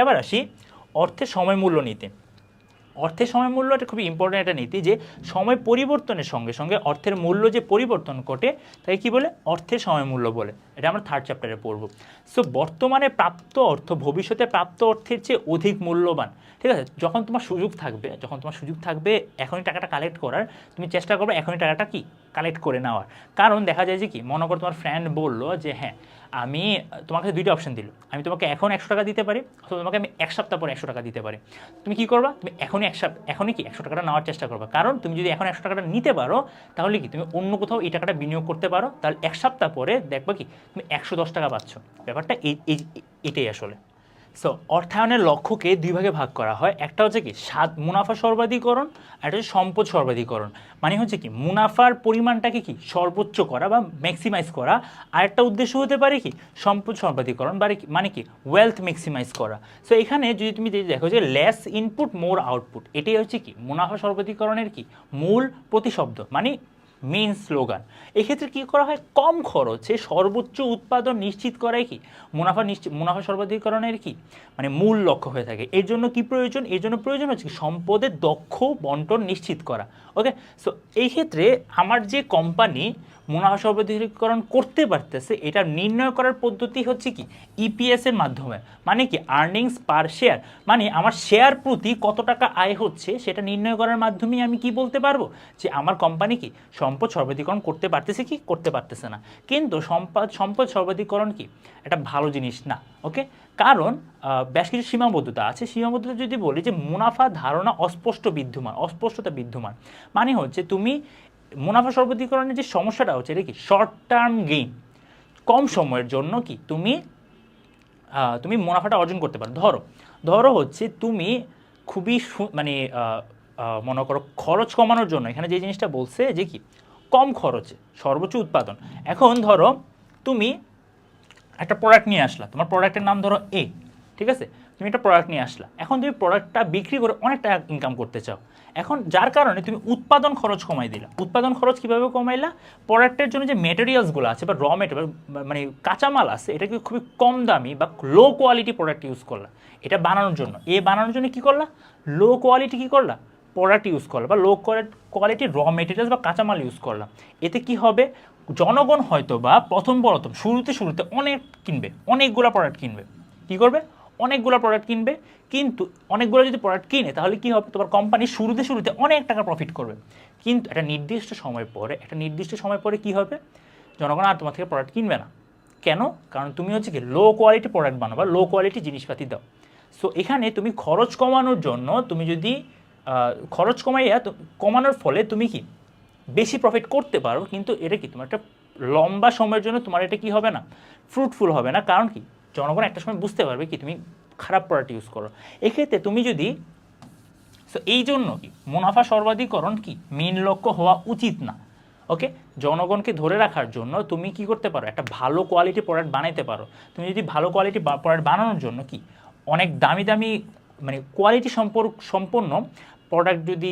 এবার আসি অর্থের সময় মূল্য নিতে। অর্থের সময় মূল্য এটা খুবই ইম্পর্টেন্ট একটা নীতি, যে সময় পরিবর্তনের সঙ্গে সঙ্গে অর্থের মূল্য যে পরিবর্তন ঘটে তাই কি বলে, অর্থের সময় মূল্য বলে। এটা আমরা 3rd চ্যাপ্টারে পড়ব। সো বর্তমানে প্রাপ্ত অর্থ ভবিষ্যতে প্রাপ্ত অর্থের চেয়ে অধিক মূল্যবান, ঠিক আছে। যখন তোমার সুযোগ থাকবে এখনই টাকাটা কালেক্ট করার, তুমি চেষ্টা করবে এখনই টাকাটা কি কালেক্ট করে নেওয়ার। কারণ দেখা যায় যে কি, মনে করো তোমার ফ্রেন্ড বললো যে হ্যাঁ আমি তোমাকে 2টা অপশন দিল, আমি তোমাকে এখন 100 টাকা দিতে পারি, অথবা তোমাকে আমি 1 সপ্তাহ পরে 100 টাকা দিতে পারি। তুমি কি করবা, তুমি এখনই কি 100 টাকাটা নেওয়ার চেষ্টা করবা। কারণ তুমি যদি এখন 100 টাকাটা নিতে পারো তাহলে কি তুমি অন্য কোথাও এই টাকাটা বিনিয়োগ করতে পারো, তাহলে 1 সপ্তাহ পরে দেখবা কি তুমি 110 টাকা পাচ্ছ। ব্যাপারটা এটাই আসলে। সো অর্থায়নের লক্ষ্যকে 2 ভাগে ভাগ করা হয়। একটা হচ্ছে কি মুনাফা সর্বাধিকরণ, আর একটা হচ্ছে সম্পদ সর্বাধিকরণ। মানে হচ্ছে কি মুনাফার পরিমাণটাকে কি সর্বোচ্চ করা বা ম্যাক্সিমাইজ করা। আর একটা উদ্দেশ্য হতে পারে কি সম্পদ সর্বাধিকরণ, মানে কি ওয়েলথ ম্যাক্সিমাইজ করা। সো এখানে যদি তুমি দেখো যে লেস ইনপুট মোর আউটপুট, এটাই হচ্ছে কি মুনাফা সর্বাধিকরণের কি মূল প্রতিশব্দ, মানে মেইন স্লোগান। এক্ষেত্রে কী করা হয়, কম খরচে সর্বোচ্চ উৎপাদন নিশ্চিত করাই কি মুনাফা সর্বাধিকরণের কি মানে মূল লক্ষ্য হয়ে থাকে। এর জন্য কি প্রয়োজন, এর জন্য প্রয়োজন হচ্ছে কি সম্পদের দক্ষ বন্টন নিশ্চিত করা, ওকে। সো এই ক্ষেত্রে আমার যে কোম্পানি মুনাফা সর্বাধিকরণ করতে পারতেছে এটা নির্ণয় করার পদ্ধতি হচ্ছে কি ইপিএস এর মাধ্যমে, মানে কি আর্নিংস পার শেয়ার, মানে আমার শেয়ার প্রতি কত টাকা আয় হচ্ছে সেটা নির্ণয় করার মাধ্যমেই আমি কি বলতে পারবো যে আমার কোম্পানি কি সম্পদ সর্বাধিকরণ করতে পারতেছে কি করতে পারতেছে না। কিন্তু সম্পদ সর্বাধিকরণ কি একটা ভালো জিনিস না, ওকে। কারণ বেশ কিছু সীমাবদ্ধতা আছে। সীমাবদ্ধতা যদি বলি যে মুনাফা ধারণা অস্পষ্টতা বিদ্যমান, মানে হচ্ছে তুমি মুনাফা সর্বাধিকরণের যে সমস্যাটা হচ্ছে এটা কি শর্ট টার্ম গেইন, কম সময়ের জন্য কি তুমি মুনাফাটা অর্জন করতে পারো। ধরো হচ্ছে তুমি খুবই মানে মনে করো খরচ কমানোর জন্য, এখানে যে জিনিসটা বলছে যে কি কম খরচে সর্বোচ্চ উৎপাদন। এখন ধরো তুমি একটা প্রোডাক্ট নিয়ে আসলা, তোমার প্রোডাক্টের নাম ধরো এ, ঠিক আছে, তুমি একটা প্রোডাক্ট নিয়ে আসলা, এখন তুমি প্রোডাক্টটা বিক্রি করে অনেক টাকা ইনকাম করতে চাও। এখন যার কারণে তুমি উৎপাদন খরচ কমাই দিলা। উৎপাদন খরচ কীভাবে কমাইলা? প্রোডাক্টের জন্য যে মেটেরিয়ালসগুলো আছে বা র মেটেরিয়াল মানে কাঁচামাল আছে, এটাকে খুবই কম দামি বা লো কোয়ালিটি প্রোডাক্ট ইউজ করলা এটা বানানোর জন্য। বানানোর জন্য কী করলা? লো কোয়ালিটি কী করলা? প্রোডাক্ট ইউজ করলা বা লো কোয়ালিটি র মেটেরিয়ালস বা কাঁচামাল ইউজ করলাম। এতে কি হবে? জনগণ হয়তো বা প্রথম শুরুতে অনেক কিনবে, অনেকগুলো প্রোডাক্ট কিনবে। কী করবে? অনেকগুলো প্রোডাক্ট কিনবে। কিন্তু অনেকগুলো যদি প্রোডাক্ট কিনে তাহলে কী হবে? তোমার কোম্পানি শুরুতে অনেক টাকা প্রফিট করবে। কিন্তু একটা নির্দিষ্ট সময় পরে কী হবে? জনগণ আর তোমার থেকে প্রোডাক্ট কিনবে না। কেন? কারণ তুমি হচ্ছে কি লো কোয়ালিটি প্রোডাক্ট বানাবা, লো কোয়ালিটি জিনিসপাতি দাও। সো এখানে তুমি খরচ কমানোর জন্য তুমি যদি খরচ কমানোর ফলে তুমি কি বেশি প্রফিট করতে পারো, কিন্তু এটা কি তোমার একটা লম্বা সময়ের জন্য তোমার এটা কি হবে না? ফ্রুটফুল হবে না। কারণ কি? জনগণ একটা সময় বুঝতে পারবে কি তুমি খারাপ প্রোডাক্ট ইউজ করো। এক্ষেত্রে তুমি যদি এই জন্য কি মুনাফা সর্বাধিকরণ কি মেইন লক্ষ্য হওয়া উচিত না। ওকে, জনগণকে ধরে রাখার জন্য তুমি কি করতে পারো? একটা ভালো কোয়ালিটি প্রোডাক্ট বানাইতে পারো। তুমি যদি ভালো কোয়ালিটি প্রোডাক্ট বানানোর জন্য কি অনেক দামি মানে কোয়ালিটি সম্পন্ন প্রোডাক্ট যদি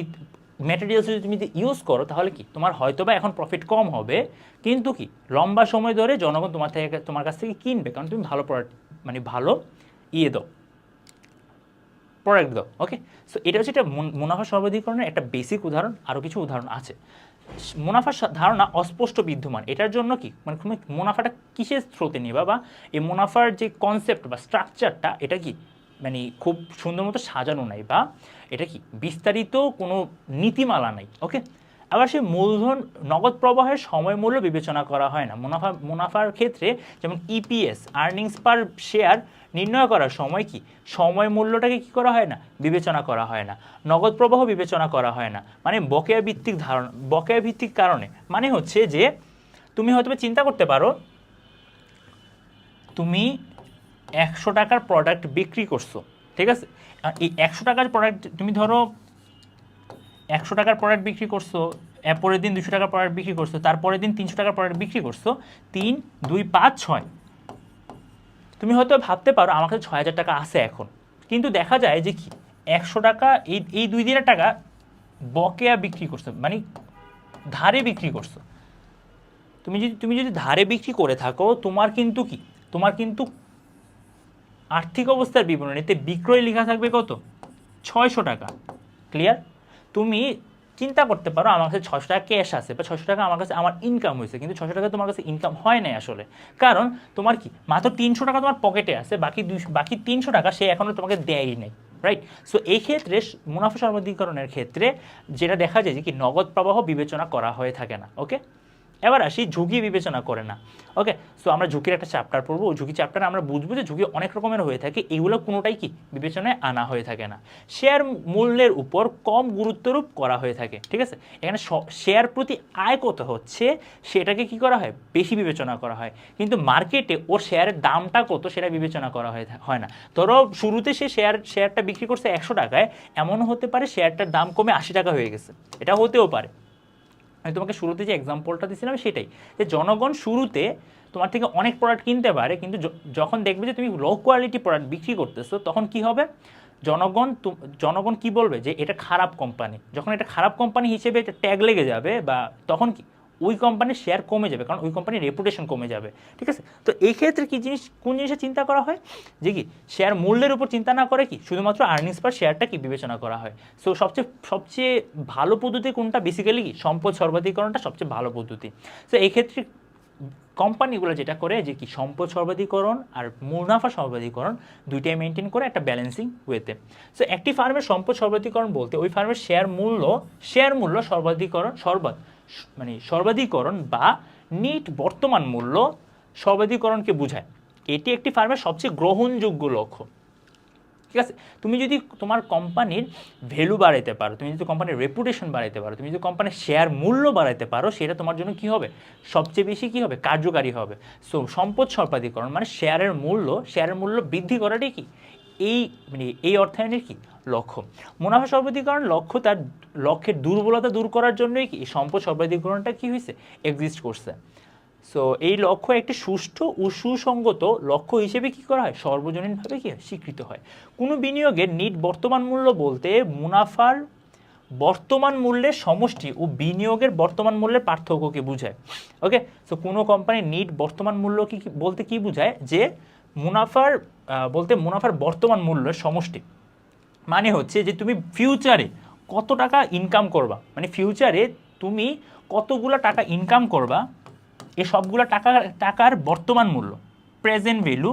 ম্যাটেরিয়ালস যদি তুমি ইউজ করো, তাহলে কি তোমার হয়তোবা এখন প্রফিট কম হবে, কিন্তু কি লম্বা সময় ধরে জনগণ তোমার কাছ থেকে কিনবে, কারণ তুমি ভালো প্রোডাক্ট মানে ভালো দাও, প্রোডাক্ট দাও। ওকে, সো এটা হচ্ছে একটা মুনাফা সর্বাধিকরণের একটা বেসিক উদাহরণ। আরও কিছু উদাহরণ আছে। মুনাফার ধারণা অস্পষ্ট বিদ্যমান। এটার জন্য কি মানে তুমি মুনাফাটা কিসের স্রোতে নিবা, বা এই মুনাফার যে কনসেপ্ট বা স্ট্রাকচারটা এটা কি মানে খুব সুন্দর মতো সাজানো নাই, বা এটা কি বিস্তারিত কোনো নীতিমালা নাই। ওকে, আবার সেই মূলধন নগদ প্রবাহের সময় মূল্য বিবেচনা করা হয় না। মুনাফার ক্ষেত্রে যেমন ইপিএস আর্নিংস পার শেয়ার নির্ণয় করার সময় কি সময় মূল্যটাকে কি করা হয় না? বিবেচনা করা হয় না। নগদ প্রবাহ বিবেচনা করা হয় না, মানে বকেয়া ভিত্তিক কারণে। মানে হচ্ছে যে তুমি হয়তো চিন্তা করতে পারো, তুমি 100 টাকার প্রোডাক্ট বিক্রি করছো, ঠিক আছে, এই 100 টাকার প্রোডাক্ট তুমি ধরো 100 টাকার প্রোডাক্ট বিক্রি করছো, পরের দিন 200 টাকার প্রোডাক্ট বিক্রি করছো, তারপরের দিন 300 টাকার প্রোডাক্ট বিক্রি করছো, 3, 2, 5, 6। তুমি হয়তো ভাবতে পারো আমার কাছে 6000 টাকা আছে এখন, কিন্তু দেখা যায় যে কি 100 টাকা এই 2 দিনের টাকা বকেয়া বিক্রি করছো, মানে ধারে বিক্রি করছো। তুমি যদি ধারে বিক্রি করে থাকো, তোমার কিন্তু আর্থিক অবস্থার বিবরণীতে বিক্রয় লেখা থাকবে কত? 600 টাকা। ক্লিয়ার? তুমি চিন্তা করতে পারো আমার কাছে 600 টাকা ক্যাশ আছে বা 600 টাকা আমার কাছে আমার ইনকাম হয়েছে, কিন্তু 600 টাকা তোমার কাছে ইনকাম হয় নাই আসলে। কারণ তোমার কি মাত্র 300 টাকা তোমার পকেটে আছে, বাকি 300 টাকা সে এখনও তোমাকে দেয়ই নাই, রাইট? সো এই ক্ষেত্রে মুনাফা সর্বাধিকরণের ক্ষেত্রে যেটা দেখা যায় যে কি নগদ প্রবাহ বিবেচনা করা হয়ে থাকে না। ওকে, এবার আসি ঝুঁকি বিবেচনা করে না। ওকে, সো আমরা ঝুঁকির একটা চ্যাপ্টার পড়বো। ওই ঝুঁকি চ্যাপ্টারে আমরা বুঝবো যে ঝুঁকি অনেক রকমের হয়ে থাকে, এগুলো কোনোটাই কি বিবেচনায় আনা হয়ে থাকে না। শেয়ার মূল্যের উপর কম গুরুত্বরূপ করা হয়ে থাকে, ঠিক আছে। এখানে শেয়ার প্রতি আয় কত হচ্ছে সেটাকে কি করা হয়? বেশি বিবেচনা করা হয়, কিন্তু মার্কেটে ওর শেয়ারের দামটা কত সেটা বিবেচনা করা হয় না। ধরো শুরুতে সে শেয়ারটা বিক্রি করছে 100 টাকায়, এমনও হতে পারে শেয়ারটার দাম কমে 80 টাকা হয়ে গেছে, এটা হতেও পারে। আমি তোমাকে শুরুতে যে এক্সাম্পলটা দিয়েছিলাম সেটাই, যে জনগণ শুরুতে তোমার থেকে অনেক প্রোডাক্ট কিনতে পারে, কিন্তু যখন দেখবে যে তুমি লো কোয়ালিটি প্রোডাক্ট বিক্রি করতেছো, তখন কি হবে? জনগণ কি বলবে? যে এটা খারাপ কোম্পানি। যখন এটা খারাপ কোম্পানি হিসেবে এটা ট্যাগ লেগে যাবে, বা তখন কি ওই কোম্পানির শেয়ার কমে যাবে, কারণ ওই কোম্পানির রেপুটেশন কমে যাবে, ঠিক আছে। তো এই ক্ষেত্রে কোন জিনিসটা চিন্তা করা হয়? যে কি শেয়ার মূল্যের উপর চিন্তা না করে কি শুধুমাত্র আর্নিংস পার শেয়ারটা কি বিবেচনা করা হয়। সো সবচেয়ে ভালো পদ্ধতি কোনটা? বেসিক্যালি কি সম্পদ সর্বাধিকরণটা সবচেয়ে ভালো পদ্ধতি। সো এই ক্ষেত্রে কোম্পানিগুলো যেটা করে যে কি সম্পদ সর্বাধিকরণ আর মুনাফা সর্বাধিকরণ দুইটাই মেনটেন করে একটা ব্যালেন্সিং ওয়েতে। সো একটি ফার্মের সম্পদ সর্বাধিকরণ বলতে ওই ফার্মের শেয়ার মূল্য সর্বাধিকরণ বা নিট বর্তমান মূল্য সর্বাধিকরণকে বোঝায়। এটি একটি ফার্মের সবচেয়ে গ্রহণযোগ্য লক্ষ্য, ঠিক আছে। তুমি যদি তোমার কোম্পানির ভ্যালু বাড়াইতে পারো, তুমি যদি কোম্পানির রেপুটেশন বাড়াইতে পারো, তুমি যদি কোম্পানির শেয়ার মূল্য বাড়াইতে পারো, সেটা তোমার জন্য কি হবে? সবচেয়ে বেশি কি হবে? কার্যকারী হবে। সো সম্পদ সর্বাধিকরণ মানে শেয়ারের মূল্য বৃদ্ধি করাটাই কি এই অর্থায়নের কি লক্ষ্য। মুনাফা সর্বাধিকরণ লক্ষ্য তার লক্ষ্যের দুর্বলতা দূর করার জন্যই কি সম্পদ সর্বাধিকরণটা কি হয়েছে, এক্সিস্ট করছে। সো এই লক্ষ্য একটি সুষ্ঠু ও সুসংগত লক্ষ্য হিসেবে কি করা হয়, সর্বজনীনভাবে কি স্বীকৃত হয়। কোনো বিনিয়োগের নিট বর্তমান মূল্য বলতে মুনাফার বর্তমান মূল্যের সমষ্টি ও বিনিয়োগের বর্তমান মূল্যের পার্থক্যকে বোঝায়। ওকে, সো কোনো কোম্পানির নিট বর্তমান মূল্য কি বলতে কি বোঝায়, যে মুনাফার বলতে মুনাফার বর্তমান মূল্যের সমষ্টি, মানে হচ্ছে যে তুমি ফিউচারে কত টাকা ইনকাম করবা, মানে ফিউচারে তুমি কতগুলো টাকা ইনকাম করবা, এই সবগুলো টাকার বর্তমান মূল্য প্রেজেন্ট ভ্যালু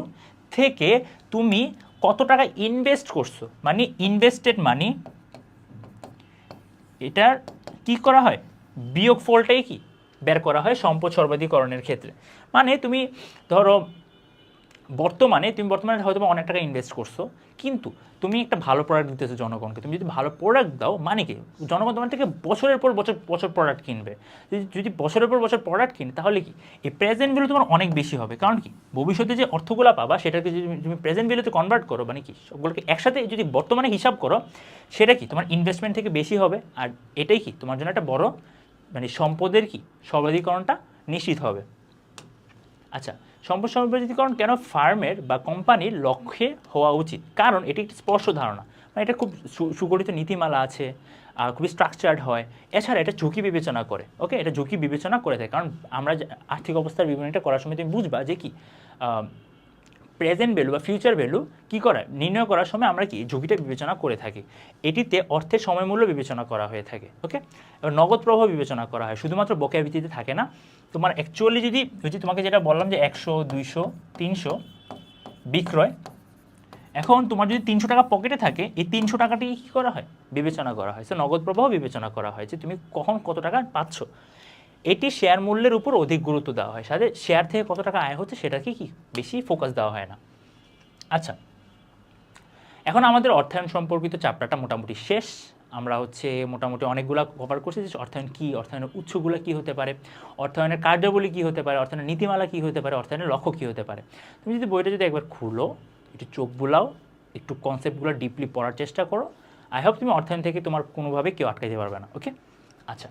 থেকে তুমি কত টাকা ইনভেস্ট করছো, মানে ইনভেস্টেড মানি, এটার কি করা হয়, বিয়োগফলটাই কি বের করা হয় সম্পদ সর্বাধিকরণের ক্ষেত্রে। মানে তুমি ধরো বর্তমানে হয়তো অনেক টাকা ইনভেস্ট করছো, কিন্তু তুমি একটা ভালো প্রোডাক্ট দিতেছো জনগণকে। তুমি যদি ভালো প্রোডাক্ট দাও, মানে কি জনগণ তোমার থেকে বছরের পর বছর প্রোডাক্ট কিনবে। যদি বছরের পর বছর প্রোডাক্ট কিনে, তাহলে কি এই প্রেজেন্ট ভ্যালু তোমার অনেক বেশি হবে। কারণ কি ভবিষ্যতে যে অর্থগুলো পাবা সেটাকে যদি তুমি প্রেজেন্ট ভ্যালুতে কনভার্ট করো, মানে কি সবগুলোকে একসাথে যদি বর্তমানে হিসাব করো, সেটা কি তোমার ইনভেস্টমেন্ট থেকে বেশি হবে। আর এটাই কি তোমার জন্য একটা বড় মানে সম্পদের কি সর্বাধিকরণটা নিশ্চিত হবে। আচ্ছা, সম্পদ সর্বাধিকরণ কেন ফার্মের বা কোম্পানির লক্ষ্যে হওয়া উচিত? কারণ এটি একটি স্পষ্ট ধারণা, মানে এটা খুব সুগঠিত নীতিমালা আছে, খুবই স্ট্রাকচার্ড হয়। এছাড়া এটা ঝুঁকি বিবেচনা করে। ওকে, এটা ঝুঁকি বিবেচনা করে থাকে, কারণ আমরা আর্থিক অবস্থার বিবরণীটা করার সময় তুমি বুঝবা যে কি প্রেজেন্ট ভ্যালু বা ফিউচার ভ্যালু কী করা নির্ণয় করার সময় আমরা কি ঝুঁকিটা বিবেচনা করে থাকি। এটিতে অর্থের সময় মূল্য বিবেচনা করা হয়ে থাকে। ওকে, এবার নগদ প্রবাহ বিবেচনা করা হয়, শুধুমাত্র বকেয়া ভিত্তিতে থাকে না। তোমার অ্যাকচুয়ালি যদি তোমাকে যেটা বললাম যে 100, 200, 300 বিক্রয়, এখন তোমার যদি 300 টাকা পকেটে থাকে, এই 300 টাকাটি কী করা হয়, বিবেচনা করা হয়। সো নগদ প্রবাহ বিবেচনা করা হয় যে তুমি কখন কত টাকা পাচ্ছ। এটি শেয়ার মূল্যের উপর অধিক গুরুত্ব দেওয়া হয়, সাথে শেয়ার থেকে কত টাকা আয় হচ্ছে সেটাকে কি বেশি ফোকাস দেওয়া হয় না। আচ্ছা, এখন আমাদের অর্থায়ন সম্পর্কিত চ্যাপ্টারটা মোটামুটি শেষ। আমরা মোটামুটি অনেকগুলো কভার করছি যে অর্থায়ন কী, অর্থায়নের উৎসগুলো কী হতে পারে, অর্থায়নের কার্যাবলী কী হতে পারে, অর্থায়নের নীতিমালা কী হতে পারে, অর্থায়নের লক্ষ্য কী হতে পারে। তুমি যদি বইটা যদি একবার খুলো, একটু চোখ বুলাও, একটু কনসেপ্টগুলো ডিপলি পড়ার চেষ্টা করো, আই হোপ তুমি অর্থায়ন থেকে তোমার কোনোভাবে কেউ আটকাইতে পারবে না। ওকে, আচ্ছা,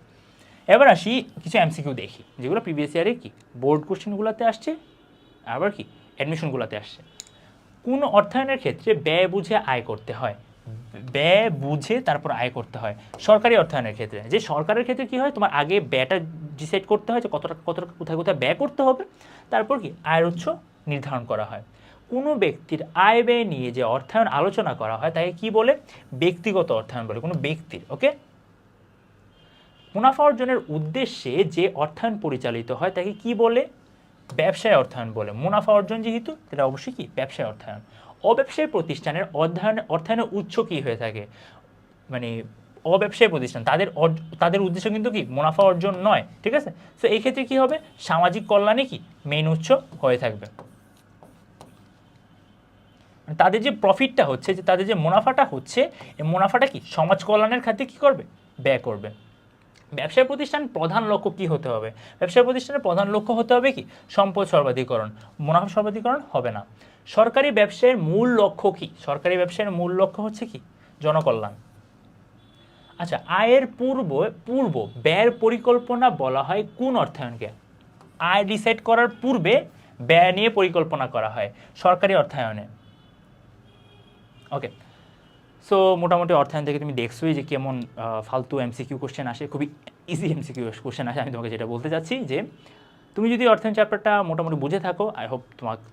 এবার আসি কিছু এমসিকিউ দেখি, যেগুলো প্রিভিয়াস ইয়ারে কি বোর্ড কোশ্চেনগুলোতে আসছে, আবার কি অ্যাডমিশনগুলোতে আসছে। কোন অর্থায়নের ক্ষেত্রে ব্যয় বুঝে আয় করতে হয়, ব্যয় বুঝে তারপর আয় করতে হয়। সরকারি অর্থায়নের ক্ষেত্রে, যে সরকারের ক্ষেত্রে কি হয়, তোমার আগে ব্যয়টা ডিসাইড করতে হয় যে কত টাকা কোথায় কোথায় ব্যয় করতে হবে, তারপর কি আয়ের উৎস নির্ধারণ করা হয়। কোনো ব্যক্তির আয় ব্যয় নিয়ে যে অর্থায়ন আলোচনা করা হয় তাকে কি বলে, ব্যক্তিগত অর্থায়ন বলে, কোনো ব্যক্তির। ওকে, মুনাফা অর্জনের উদ্দেশ্যে যে অর্থায়ন পরিচালিত হয় তাকে কি বলে, ব্যবসায় অর্থায়ন বলে। মুনাফা অর্জন যেহেতু, সেটা অবশ্যই কি ব্যবসায় অর্থায়ন। অব্যবসায়ী প্রতিষ্ঠানের অর্থায়নের উৎস কি হয়ে থাকে, মানে অব্যবসায়ী প্রতিষ্ঠান তাদের উদ্দেশ্য কিন্তু কি মুনাফা অর্জন নয়, ঠিক আছে। সো এই ক্ষেত্রে কি হবে, সামাজিক কল্যাণে কি মেইন উৎস হয়ে থাকবে। তাদের যে প্রফিটটা হচ্ছে, যে তাদের যে মুনাফাটা হচ্ছে, এই মুনাফাটা কি সমাজ কল্যাণের খাতে কি করবে, ব্যয় করবে। ব্যবসায় প্রতিষ্ঠান প্রধান লক্ষ্য কি হতে হবে, ব্যবসায় প্রতিষ্ঠানের প্রধান লক্ষ্য হতে হবে কি সম্পদ সর্বাধিকরণ, মুনাফা সর্বাধিকরণ হবে না। সরকারি ব্যবসায়ের মূল লক্ষ্য কি, সরকারি ব্যবসায়ের মূল লক্ষ্য হচ্ছে কি জনকল্যাণ। আচ্ছা, আয়ের পূর্ব ব্যয়ের পরিকল্পনা বলা হয় কোন অর্থায়নকে, আয় ডিসাইড করার পূর্বে ব্যয় নিয়ে পরিকল্পনা করা হয় সরকারি অর্থায়নে। ওকে, সো মোটামুটি অর্থায়ন থেকে তুমি দেখছোই যে কেমন ফালতু এমসিকিউ কোশ্চেন আসে, খুবই ইজি এমসিকিউ কোশ্চেন আসে। আমি তোমাকে যেটা বলতে চাচ্ছি যে তুমি যদি অর্থায়ন চ্যাপ্টারটা মোটামুটি বুঝে থাকো, আই হোপ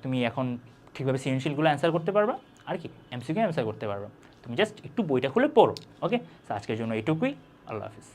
তুমি এখন ঠিকভাবে সৃজনশীলগুলো অ্যান্সার করতে পারবা, আর কি এমসিকিউ অ্যান্সার করতে পারবা। তুমি জাস্ট একটু বইটা খুলে পড়ো। ওকে, আজকের জন্য এটুকুই। আল্লাহ হাফিজ।